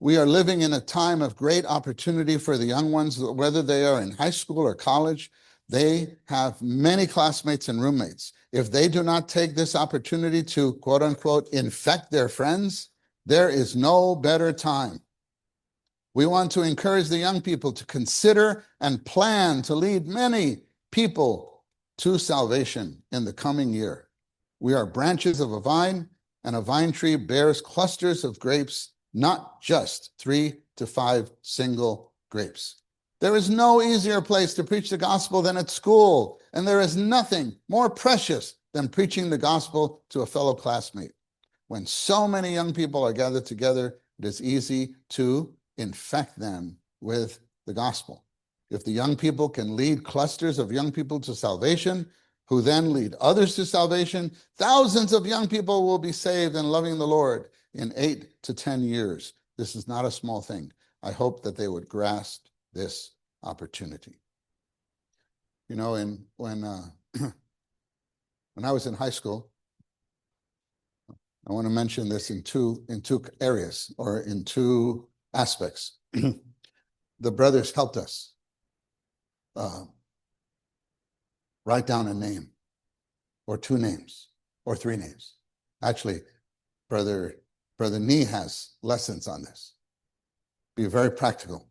We are living in a time of great opportunity for the young ones, whether they are in high school or college. They have many classmates and roommates. If they do not take this opportunity to, quote unquote, infect their friends, there is no better time. We want to encourage the young people to consider and plan to lead many people to salvation in the coming year. We are branches of a vine, and a vine tree bears clusters of grapes, not just 3 to 5 single grapes. There is no easier place to preach the gospel than at school, and there is nothing more precious than preaching the gospel to a fellow classmate. When so many young people are gathered together, it is easy to infect them with the gospel. If the young people can lead clusters of young people to salvation, who then lead others to salvation, thousands of young people will be saved and loving the Lord in 8 to 10 years. This is not a small thing. I hope that they would grasp this opportunity. You know, when I was in high school, I want to mention this in two areas, or in two aspects. The brothers helped us write down a name, or 2 names, or 3 names. Actually, Brother Nee has lessons on this. Be very practical.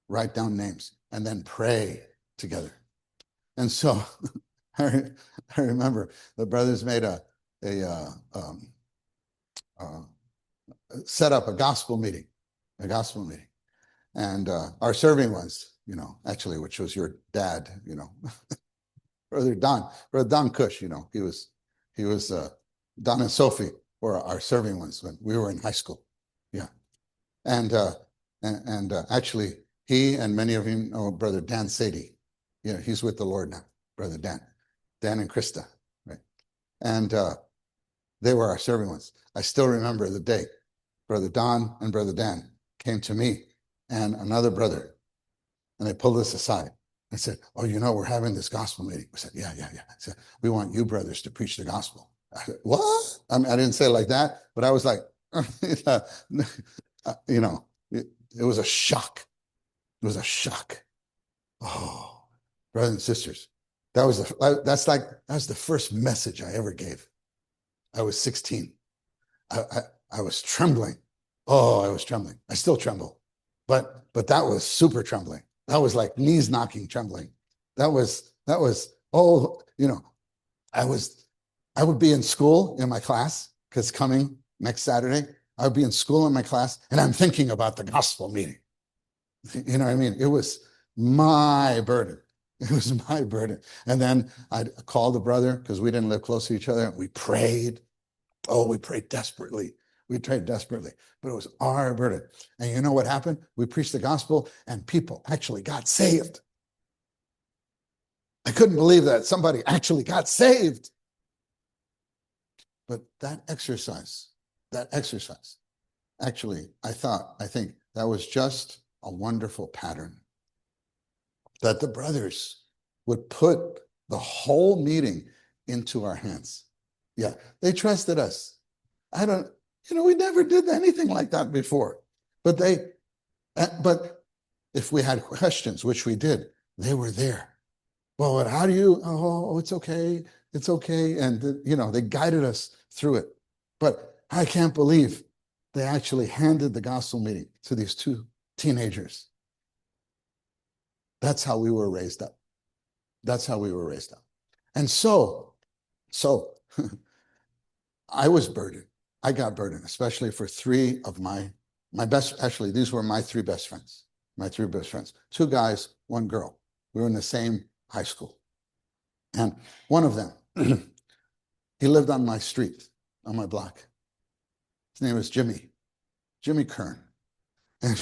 Write down names and then pray together. And so I remember the brothers made set up a gospel meeting. And our serving ones, you know, actually, which was your dad, you know, Brother Don Cush, you know, he was Don and Sophie were our serving ones when we were in high school. Yeah. And actually, he and many of you know Brother Dan Sadie. Yeah, he's with the Lord now, Brother Dan and Krista, right? And they were our serving ones. I still remember the day Brother Don and Brother Dan came to me and another brother, and they pulled us aside and said, "Oh, you know, we're having this gospel meeting." We said, yeah. I said, "We want you brothers to preach the gospel." I said, "What?" I mean, I didn't say it like that, but I was like, you know, it was a shock. It was a shock. Oh, brothers and sisters, that was the first message I ever gave. I was 16. I was trembling. Oh, I was trembling. I still tremble, but that was super trembling. That was like knees knocking trembling. That was oh, you know, I would be in school in my class, because coming next Saturday, I would be in school in my class, and I'm thinking about the gospel meeting. You know what I mean? It was my burden. It was my burden. And then I'd call the brother, because we didn't live close to each other. And we prayed. Oh, we prayed desperately. We prayed desperately, but it was our burden. And you know what happened? We preached the gospel, and people actually got saved. I couldn't believe that somebody actually got saved. But that exercise, actually, I think that was just a wonderful pattern, that the brothers would put the whole meeting into our hands. Yeah, they trusted us. We never did anything like that before. But if we had questions, which we did, they were there. Well, how do you, oh, it's okay. It's okay. And, you know, they guided us through it. But I can't believe they actually handed the gospel meeting to these 2 teenagers. That's how we were raised up. And so I was burdened. I got burdened, especially for 3 of my best, actually, these were my 3 best friends. 2 guys, 1 girl. We were in the same high school. And one of them, he lived on my street, on my block. His name was Jimmy Kern. And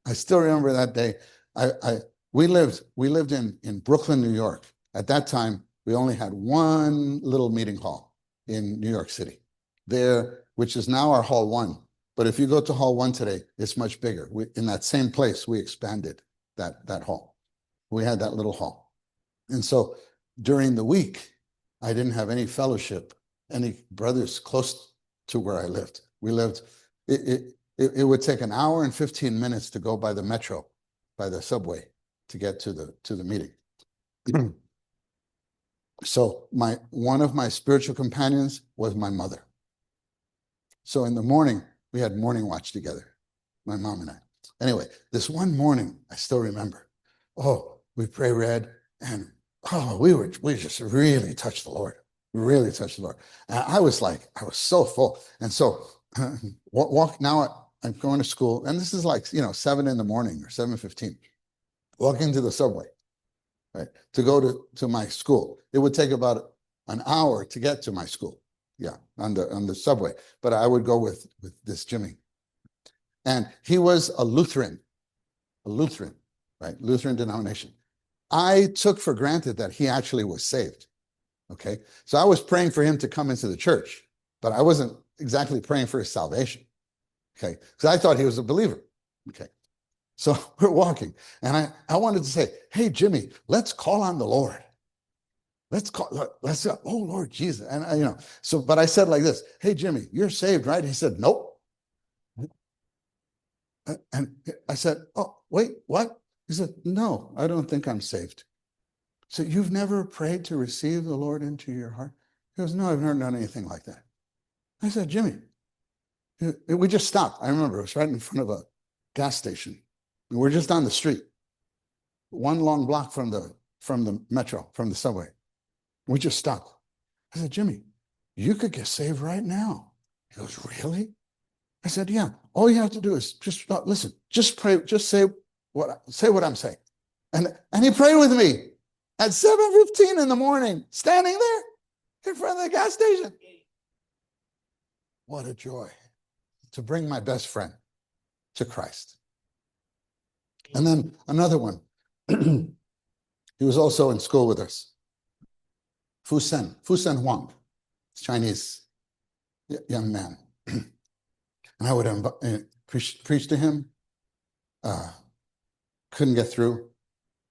I still remember that day. We lived in Brooklyn, New York. At that time, we only had 1 little meeting hall in New York City, there, which is now our Hall 1. But if you go to Hall 1 today, it's much bigger. In that same place, we expanded that hall. We had that little hall. And so during the week, I didn't have any fellowship, any brothers close to where I lived. We lived, it would take an hour and 15 minutes to go by the metro, by the subway, to get to the meeting. So one of my spiritual companions was my mother. So in the morning, we had morning watch together, my mom and I. Anyway, this one morning, I still remember, we pray red, and we just really touched the Lord. Really touched the Lord. And I was so full. And so now I'm going to school, and this is 7 in the morning or 7:15, walking to the subway, right, to go to my school. It would take about an hour to get to my school. Yeah, on the subway. But I would go with this Jimmy. And he was a Lutheran, right? Lutheran denomination. I took for granted that he actually was saved. Okay. So I was praying for him to come into the church, but I wasn't exactly praying for his salvation. Okay. Because I thought he was a believer. Okay. So we're walking, and I wanted to say, hey, Jimmy, let's call on the Lord. Let's oh, Lord Jesus. And but I said like this, hey, Jimmy, you're saved, right? He said, nope. And I said, oh, wait, what? He said, no, I don't think I'm saved. So you've never prayed to receive the Lord into your heart? He goes, no, I've never done anything like that. I said, Jimmy, we just stopped. I remember it was right in front of a gas station. And we're just on the street, one long block from the metro, from the subway. We just stopped. I said, Jimmy, you could get saved right now. He goes, really? I said, yeah. All you have to do is just listen, just pray, just say what I'm saying. And he prayed with me at 7:15 in the morning, standing there in front of the gas station. What a joy to bring my best friend to Christ. And then another one, he was also in school with us. Fusen Huang, Chinese young man. And I would preach to him. Couldn't get through.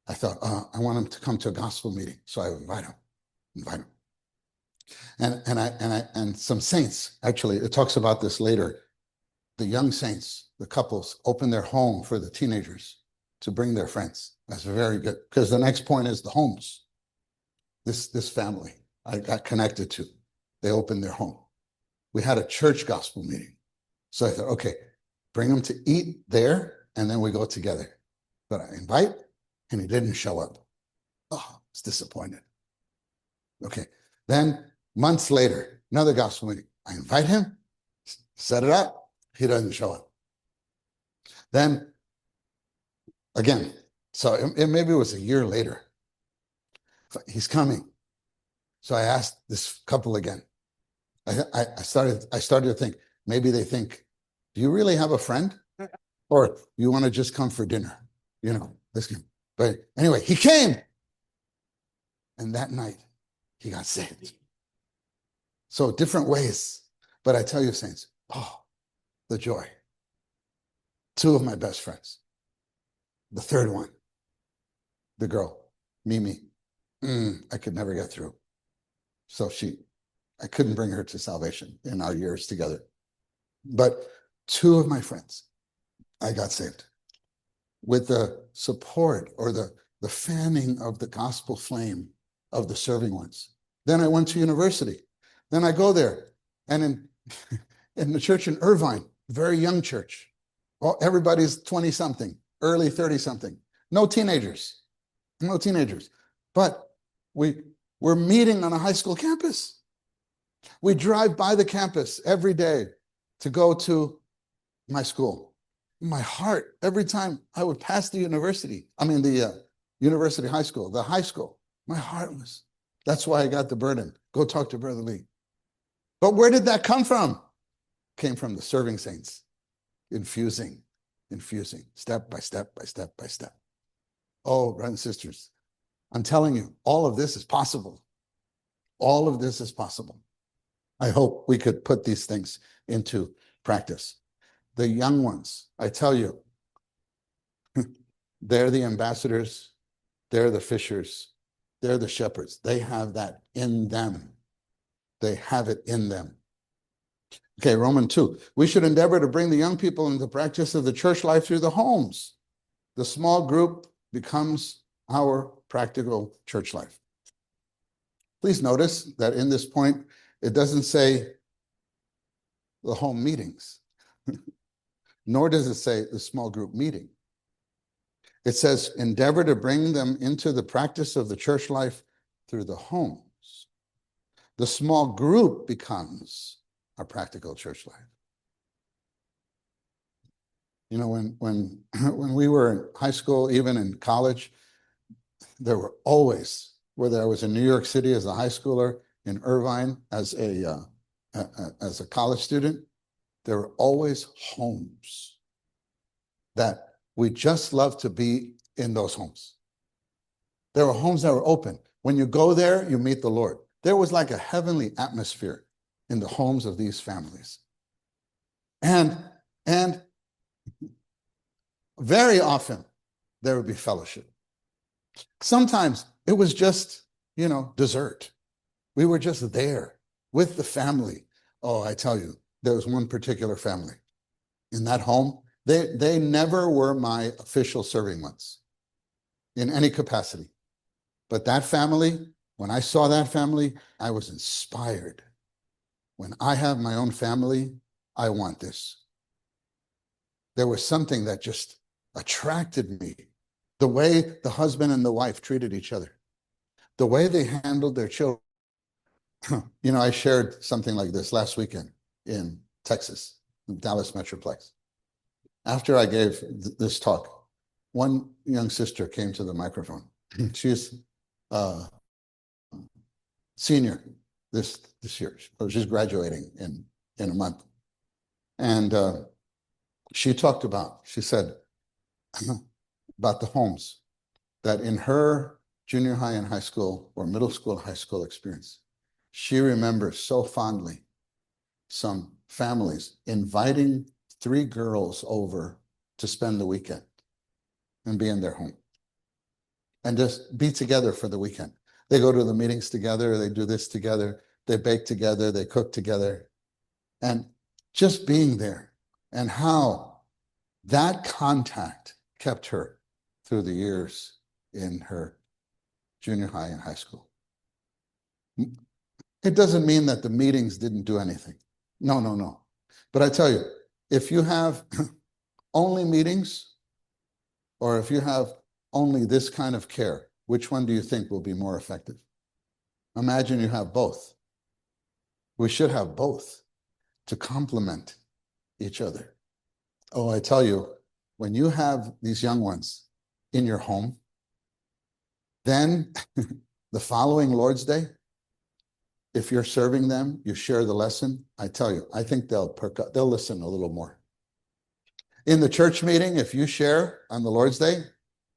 I thought, I want him to come to a gospel meeting. So I would invite him. And some saints, actually, it talks about this later. The young saints, the couples, open their home for the teenagers to bring their friends. That's very good. Because the next point is the homes. This family I got connected to, they opened their home. We had a church gospel meeting. So I thought, okay, bring them to eat there, and then we go together. But I invite, and he didn't show up. Oh, I was disappointed. Okay. Then months later, another gospel meeting. I invite him, set it up. He doesn't show up. Then again, so maybe it was a year later. He's coming. So I asked this couple again. I started to think, maybe they think, do you really have a friend? Or you want to just come for dinner? This game. But anyway, he came. And that night, he got saved. So different ways. But I tell you, saints, the joy. 2 of my best friends. The third one, the girl, Mimi. I could never get through. So I couldn't bring her to salvation in our years together. But 2 of my friends, I got saved with the support or the fanning of the gospel flame of the serving ones. Then I went to university. Then I go there, and in the church in Irvine, very young church. Everybody's 20-something, early 30-something. No teenagers. But we're meeting on a high school campus. We drive by the campus every day to go to my school. My heart, every time I would pass the university high school, the high school, my heart was, that's why I got the burden. Go talk to Brother Lee. But where did that come from? Came from the serving saints, infusing, step by step by step by step. Oh, brothers and sisters, I'm telling you, all of this is possible. All of this is possible. I hope we could put these things into practice. The young ones, I tell you, they're the ambassadors, they're the fishers, they're the shepherds. They have that in them. They have it in them. Okay, Romans 2. We should endeavor to bring the young people into the practice of the church life through the homes. The small group becomes our practical church life. Please notice that in this point, it doesn't say the home meetings, nor does it say the small group meeting. It says, endeavor to bring them into the practice of the church life through the homes. The small group becomes our practical church life. You know, when we were in high school, even in college, there were always, whether I was in New York City as a high schooler, in Irvine as a college student, there were always homes that we just loved to be in those homes. There were homes that were open. When you go there, you meet the Lord. There was like a heavenly atmosphere in the homes of these families. And very often there would be fellowship. Sometimes it was just, dessert. We were just there with the family. Oh, I tell you, there was one particular family in that home. They never were my official serving ones in any capacity. But that family, when I saw that family, I was inspired. When I have my own family, I want this. There was something that just attracted me. The way the husband and the wife treated each other, the way they handled their children. I shared something like this last weekend in Texas, in Dallas Metroplex. After I gave this talk, one young sister came to the microphone. She's a senior this year. She's graduating in a month. And she talked about, she said, about the homes that in her junior high and high school or middle school, high school experience, she remembers so fondly some families inviting 3 girls over to spend the weekend and be in their home and just be together for the weekend. They go to the meetings together, they do this together, they bake together, they cook together, and just being there and how that contact kept her through the years in her junior high and high school. It doesn't mean that the meetings didn't do anything. No. But I tell you, if you have only meetings or if you have only this kind of care, which one do you think will be more effective? Imagine you have both. We should have both to complement each other. Oh, I tell you, when you have these young ones in your home, then the following Lord's Day, if you're serving them, you share the lesson, I tell you, I think they'll perk up, they'll listen a little more. In the church meeting, if you share on the Lord's Day,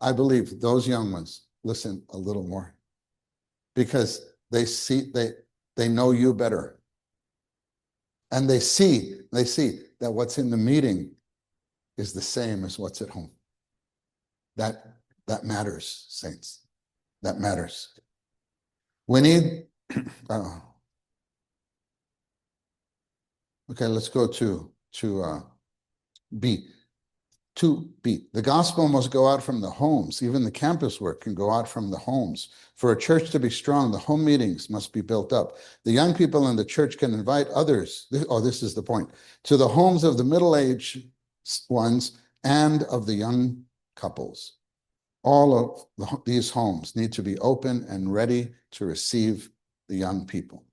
I believe those young ones listen a little more because they know you better. And they see that what's in the meeting is the same as what's at home. That matters, saints. That matters. We need, okay, let's go to B. 2B. The gospel must go out from the homes. Even the campus work can go out from the homes. For a church to be strong, the home meetings must be built up. The young people in the church can invite others. This is the point. To the homes of the middle-aged ones and of the young couples. All of these homes need to be open and ready to receive the young people.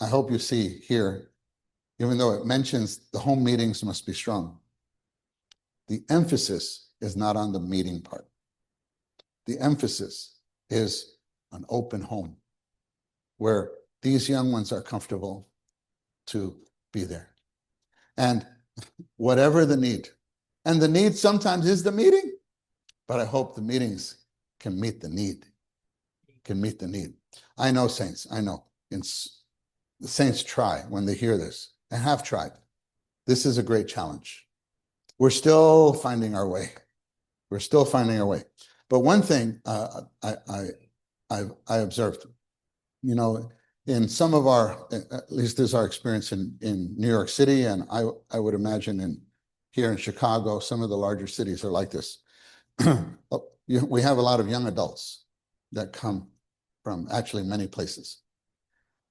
I hope you see here, even though it mentions the home meetings must be strong, the emphasis is not on the meeting part. The emphasis is an open home where these young ones are comfortable to be there. And whatever the need, and the need sometimes is the meeting, but I hope the meetings can meet the need, I know, saints, I know. The saints try when they hear this, and have tried. This is a great challenge. We're still finding our way. But one thing I observed, in some of our, at least this is our experience in New York City, and I would imagine here in Chicago, some of the larger cities are like this. We have a lot of young adults that come from actually many places.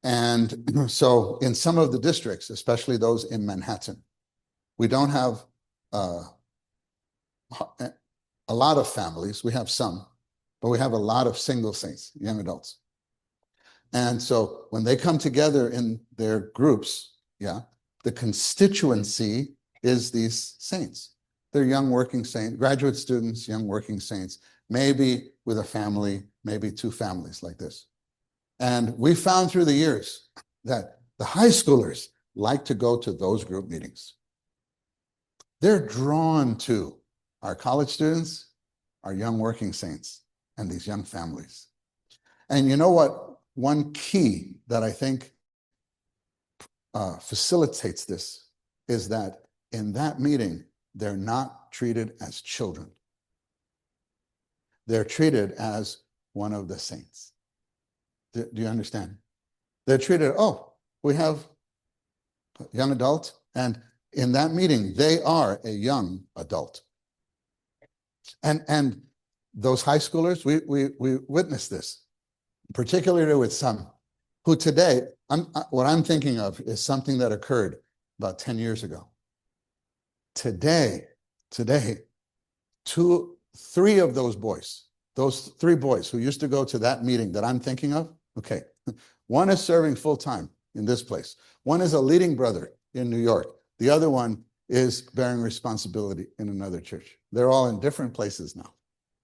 And so in some of the districts, especially those in Manhattan, we don't have a lot of families. We have some, but we have a lot of single saints, young adults. And so when they come together in their groups, the constituency is these saints. They're young working saints, graduate students, young working saints, maybe with a family, maybe two families like this. And we found through the years that the high schoolers like to go to those group meetings. They're drawn to our college students, our young working saints, and these young families. And you know what? One key that I think facilitates this is that in that meeting, they're not treated as children. They're treated as one of the saints. Do you understand? They're treated, oh, we have a young adult, and in that meeting, they are a young adult. And those high schoolers, we witnessed this, particularly with some who today, what I'm thinking of is something that occurred about 10 years ago. Today, three of those boys, those three boys who used to go to that meeting that I'm thinking of, okay, one is serving full-time in this place. One is a leading brother in New York. The other one is bearing responsibility in another church. They're all in different places now.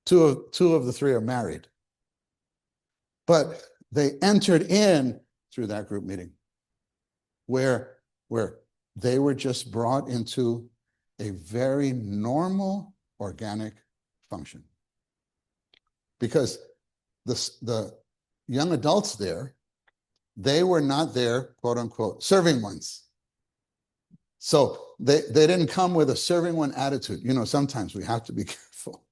Two of the three are married. But they entered in through that group meeting where they were just brought into a very normal, organic function. Because the young adults there, they were not there, quote unquote, serving ones. So they didn't come with a serving one attitude. You know, sometimes we have to be careful.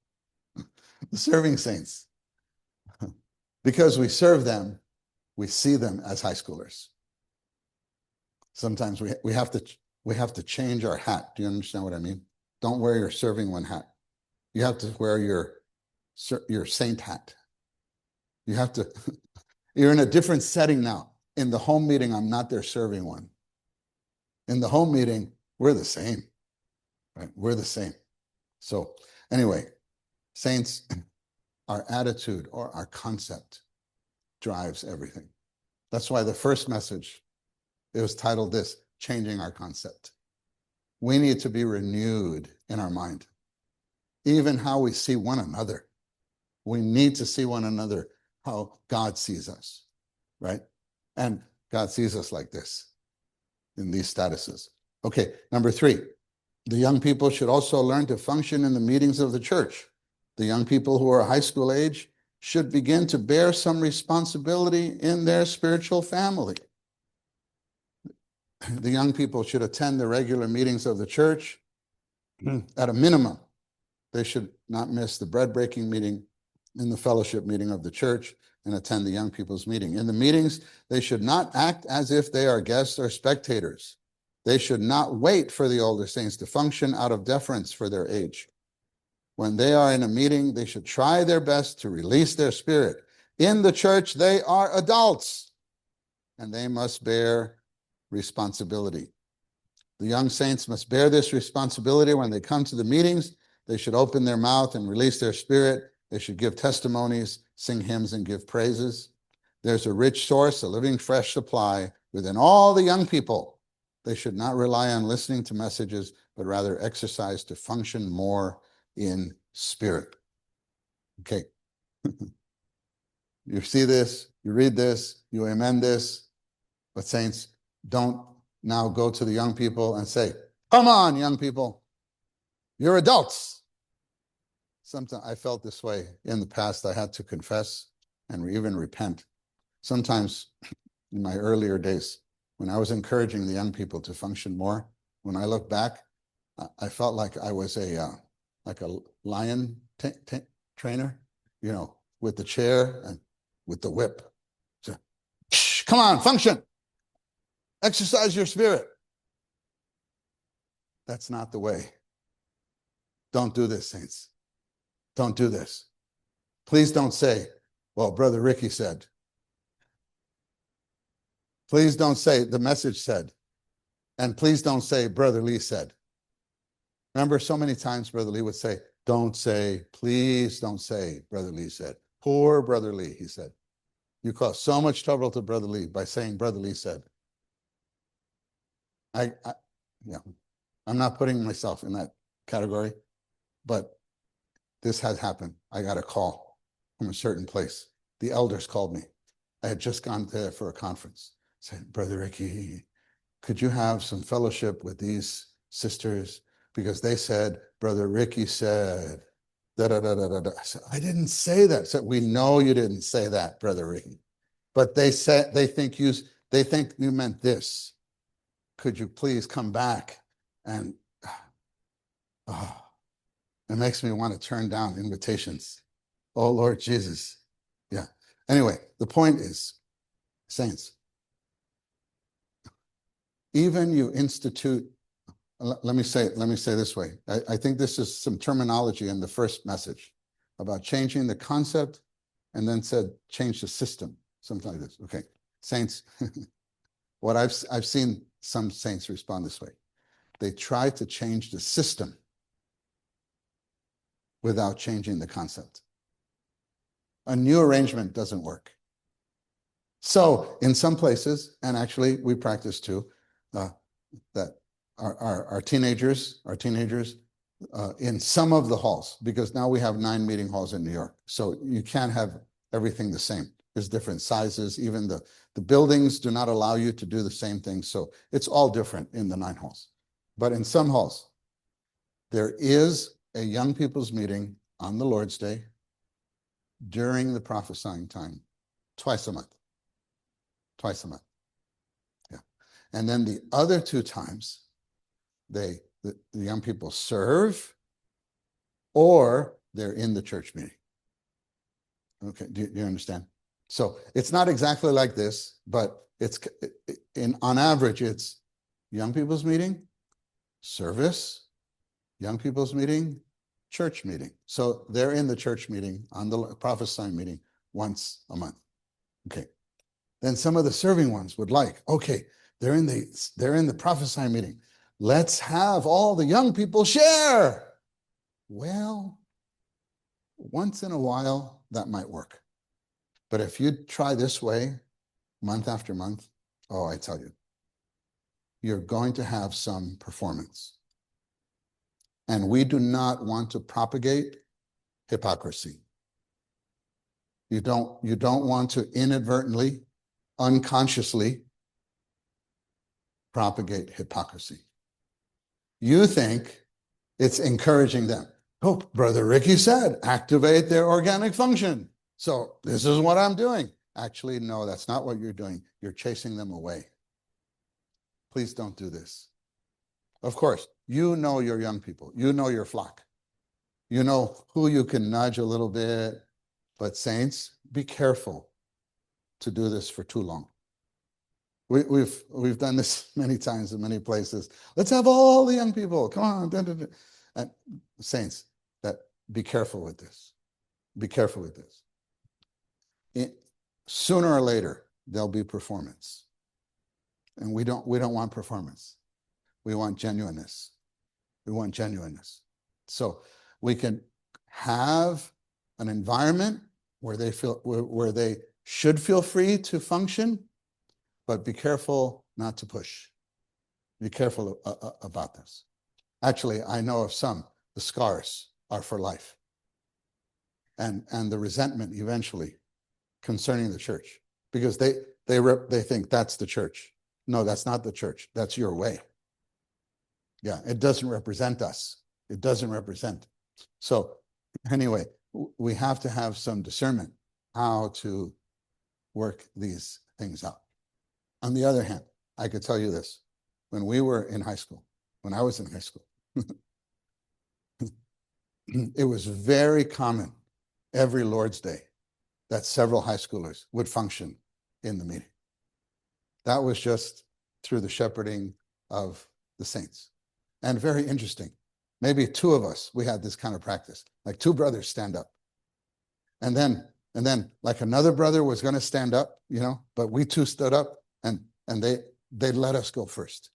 The serving saints. Because we serve them, we see them as high schoolers. Sometimes we have to change our hat. Do you understand what I mean? Don't wear your serving one hat. You have to wear your saint hat. You have to, you're in a different setting now. In the home meeting, I'm not their serving one. In the home meeting, we're the same, right? We're the same. So anyway, saints, our attitude or our concept drives everything. That's why the first message, it was titled this, Changing Our Concept. We need to be renewed in our mind. Even how we see one another. We need to see one another how God sees us, right? And God sees us like this, in these statuses. Okay, number 3, the young people should also learn to function in the meetings of the church. The young people who are high school age should begin to bear some responsibility in their spiritual family. The young people should attend the regular meetings of the church. At a minimum, they should not miss the bread-breaking meeting in the fellowship meeting of the church and attend the young people's meeting. In the meetings, they should not act as if they are guests or spectators. They should not wait for the older saints to function out of deference for their age. When they are in a meeting, they should try their best to release their spirit. In the church, they are adults, and they must bear responsibility. The young saints must bear this responsibility when they come to the meetings. They should open their mouth and release their spirit. They should give testimonies, sing hymns, and give praises. There's a rich source, a living, fresh supply within all the young people. They should not rely on listening to messages, but rather exercise to function more in spirit. Okay. You see this, you read this, you amen this, but saints, don't now go to the young people and say, come on, young people, you're adults. Sometimes I felt this way in the past. I had to confess and even repent. Sometimes in my earlier days, when I was encouraging the young people to function more, when I look back, I felt like I was a lion trainer, you know, with the chair and with the whip. So, come on, function. Exercise your spirit. That's not the way. Don't do this, saints. Don't do this. Please don't say, well, Brother Ricky said. Please don't say the message said. And please don't say Brother Lee said. Remember, so many times Brother Lee would say, don't say, please don't say, Brother Lee said. Poor Brother Lee, he said. You caused so much trouble to Brother Lee by saying Brother Lee said. Yeah, I'm not putting myself in that category, but this has happened. I got a call from a certain place. The elders called me. I had just gone there for a conference. Said, Brother Ricky, could you have some fellowship with these sisters? Because they said, Brother Ricky said, da da da da da da. I said, I didn't say that. I said, we know you didn't say that, Brother Ricky. But they said they think you meant this. Could you please come back? And it makes me want to turn down invitations. Oh, Lord Jesus. Yeah. Anyway, the point is, saints, even you institute, let me say this way. I think this is some terminology in the first message about changing the concept and then said, change the system, something like this. Okay, saints, what I've seen some saints respond this way. They try to change the system without changing the concept. A new arrangement doesn't work. So in some places, and actually we practice too, that our teenagers in some of the halls, because now we have 9 meeting halls in New York. So you can't have everything the same. There's different sizes. Even the buildings do not allow you to do the same thing. So it's all different in the 9 halls. But in some halls, there is a young people's meeting on the Lord's Day during the prophesying time, twice a month. Twice a month. Yeah. And then the other 2 times, the young people serve or they're in the church meeting. Okay, do you understand? So it's not exactly like this, but on average, it's young people's meeting, service, young people's meeting, church meeting. So they're in the church meeting, on the prophesying meeting, once a month. Okay. Then some of the serving ones would like, okay, they're in the prophesying meeting. Let's have all the young people share. Well, once in a while, that might work. But if you try this way, month after month, oh, I tell you, you're going to have some performance. And we do not want to propagate hypocrisy. You don't want to inadvertently, unconsciously propagate hypocrisy. You think it's encouraging them. Oh, Brother Ricky said, activate their organic function. So this is what I'm doing. Actually, no, that's not what you're doing. You're chasing them away. Please don't do this. Of course, you know your young people. You know your flock. You know who you can nudge a little bit. But saints, be careful to do this for too long. We've done this many times in many places. Let's have all the young people. Come on. And saints, be careful with this. Be careful with this. Sooner or later, there'll be performance. And we don't want performance. We want genuineness. We want genuineness. So we can have an environment where they should feel free to function, but be careful not to push. Be careful about this. Actually, I know of some, the scars are for life. And the resentment eventually concerning the church, because they think that's the church. No, that's not the church. That's your way. Yeah, it doesn't represent us. It doesn't represent. So anyway, we have to have some discernment how to work these things out. On the other hand, I could tell you this. When we were in high school, when I was in high school, it was very common every Lord's Day that several high schoolers would function in the meeting. That was just through the shepherding of the saints. And very interesting. Maybe two of us, we had this kind of practice, like two brothers stand up. And then like another brother was going to stand up, but we two stood up and they let us go first.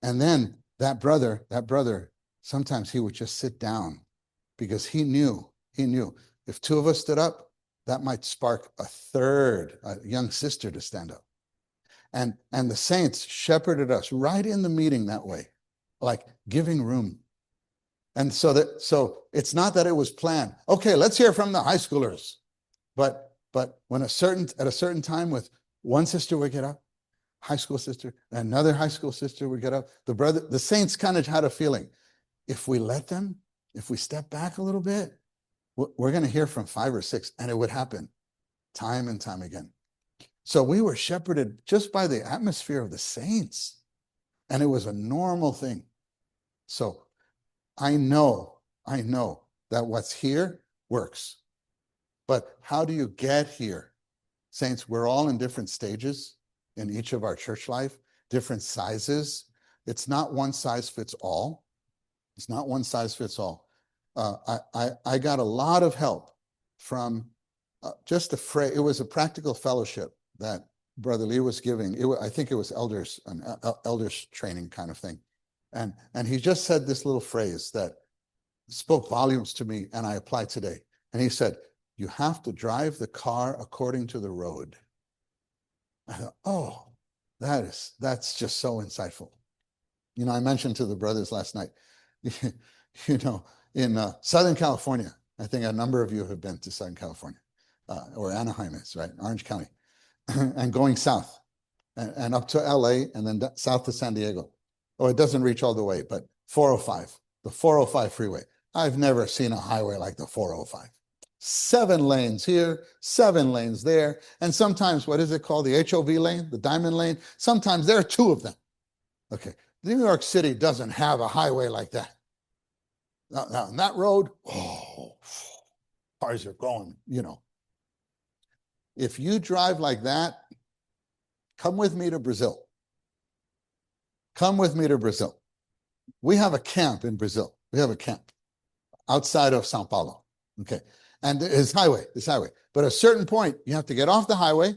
And then that brother, sometimes he would just sit down because he knew if two of us stood up, that might spark a young sister to stand up. And the saints shepherded us right in the meeting that way, like giving room. And so it's not that it was planned. Okay, let's hear from the high schoolers. But when at a certain time with one sister would get up, high school sister, and another high school sister would get up, the saints kind of had a feeling, if we let them, if we step back a little bit, we're going to hear from 5 or 6, and it would happen time and time again. So we were shepherded just by the atmosphere of the saints, and it was a normal thing. So I know that what's here works. But how do you get here? Saints, we're all in different stages in each of our church life, different sizes. It's not one size fits all. It's not one size fits all. I got a lot of help from just a phrase. It was a practical fellowship that Brother Lee was giving. I think it was an elders training kind of thing. And he just said this little phrase that spoke volumes to me, and I apply today. And he said, you have to drive the car according to the road. I thought, oh, that's just so insightful. I mentioned to the brothers last night, in Southern California, I think a number of you have been to Southern California, or Anaheim is, right? Orange County, and going south and up to LA and then south to San Diego. Oh, it doesn't reach all the way, but 405, the 405 freeway. I've never seen a highway like the 405. 7 lanes here, 7 lanes there. And sometimes, what is it called? The HOV lane, the diamond lane. Sometimes there are 2 of them. Okay. New York City doesn't have a highway like that. Now on that road, cars are going, If you drive like that, come with me to Brazil. Come with me to Brazil. We have a camp in Brazil. We have a camp outside of Sao Paulo. Okay. And it's highway. But at a certain point, you have to get off the highway,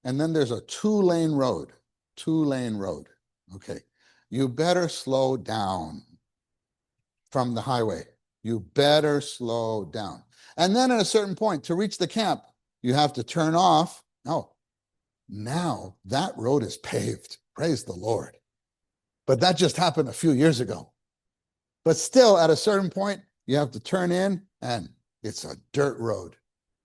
and then there's a 2-lane road. 2-lane road. Okay. You better slow down from the highway. You better slow down. And then at a certain point, to reach the camp, you have to turn off. Oh, now that road is paved. Praise the Lord. But that just happened a few years ago. But still, at a certain point, you have to turn in, and it's a dirt road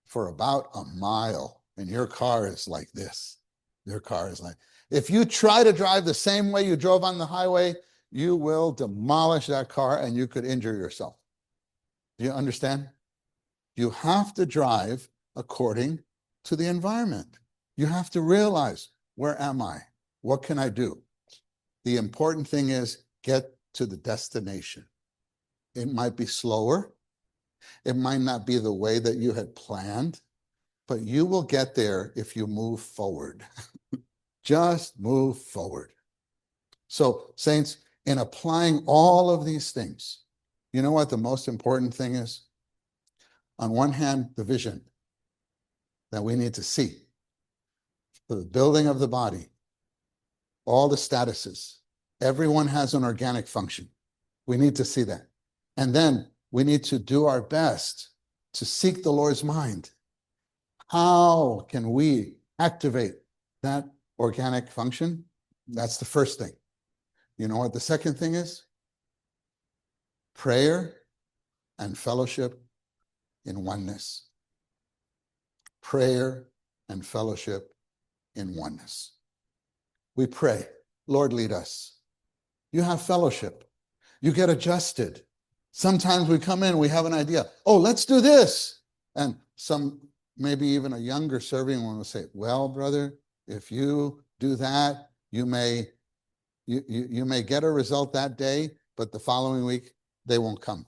for about a mile. And your car is like this. Your car is like, if you try to drive the same way you drove on the highway, you will demolish that car and you could injure yourself. Do you understand? You have to drive according to the environment. You have to realize, where am I? What can I do? The important thing is get to the destination. It might be slower. It might not be the way that you had planned, but you will get there if you move forward. Just move forward. So, saints, in applying all of these things, you know what the most important thing is? On one hand, the vision that we need to see for the building of the body, all the statuses. Everyone has an organic function. We need to see that. And then we need to do our best to seek the Lord's mind. How can we activate that organic function? That's the first thing. You know what the second thing is? Prayer and fellowship in oneness. Prayer and fellowship in oneness. We pray, Lord, lead us. You have fellowship. You get adjusted. Sometimes we come in, we have an idea. Oh, let's do this. And maybe even a younger serving one will say, well, brother, if you do that, you may get a result that day, but the following week, they won't come.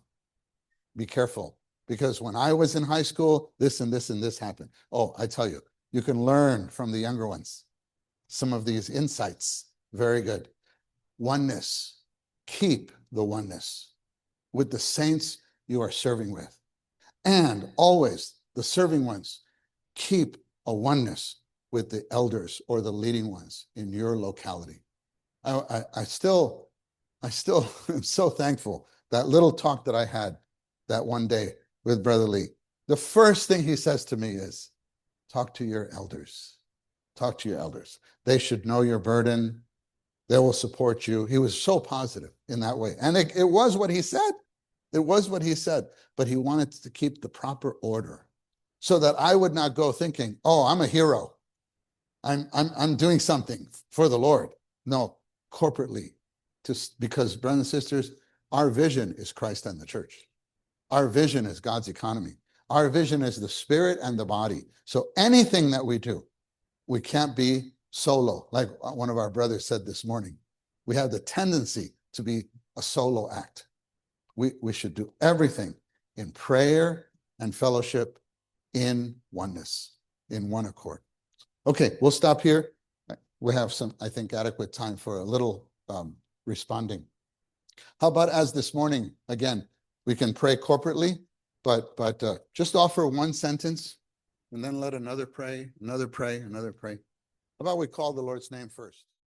Be careful, because when I was in high school, this and this and this happened. Oh, I tell you, you can learn from the younger ones. some of these insights. Very good. Oneness. Keep the oneness with the saints you are serving with. And always, the serving ones, keep a oneness with the elders or the leading ones in your locality. I still am so thankful. That little talk that I had that one day with Brother Lee, the first thing he says to me is, talk to your elders. Talk to your elders. They should know your burden. They will support you. He was so positive in that way. And it was what he said. It was what he said. But he wanted to keep the proper order so that I would not go thinking, oh, I'm a hero. I'm doing something for the Lord. No, corporately. Because, brothers and sisters, our vision is Christ and the church. Our vision is God's economy. Our vision is the spirit and the body. So anything that we do, we can't be solo. Like one of our brothers said this morning, we have the tendency to be a solo act. We should do everything in prayer and fellowship in oneness, in one accord. Okay, we'll stop here. We have some, I think, adequate time for a little responding. How about as this morning, again, we can pray corporately, but just offer one sentence and then let another pray, another pray, another pray. How about we call the Lord's name first?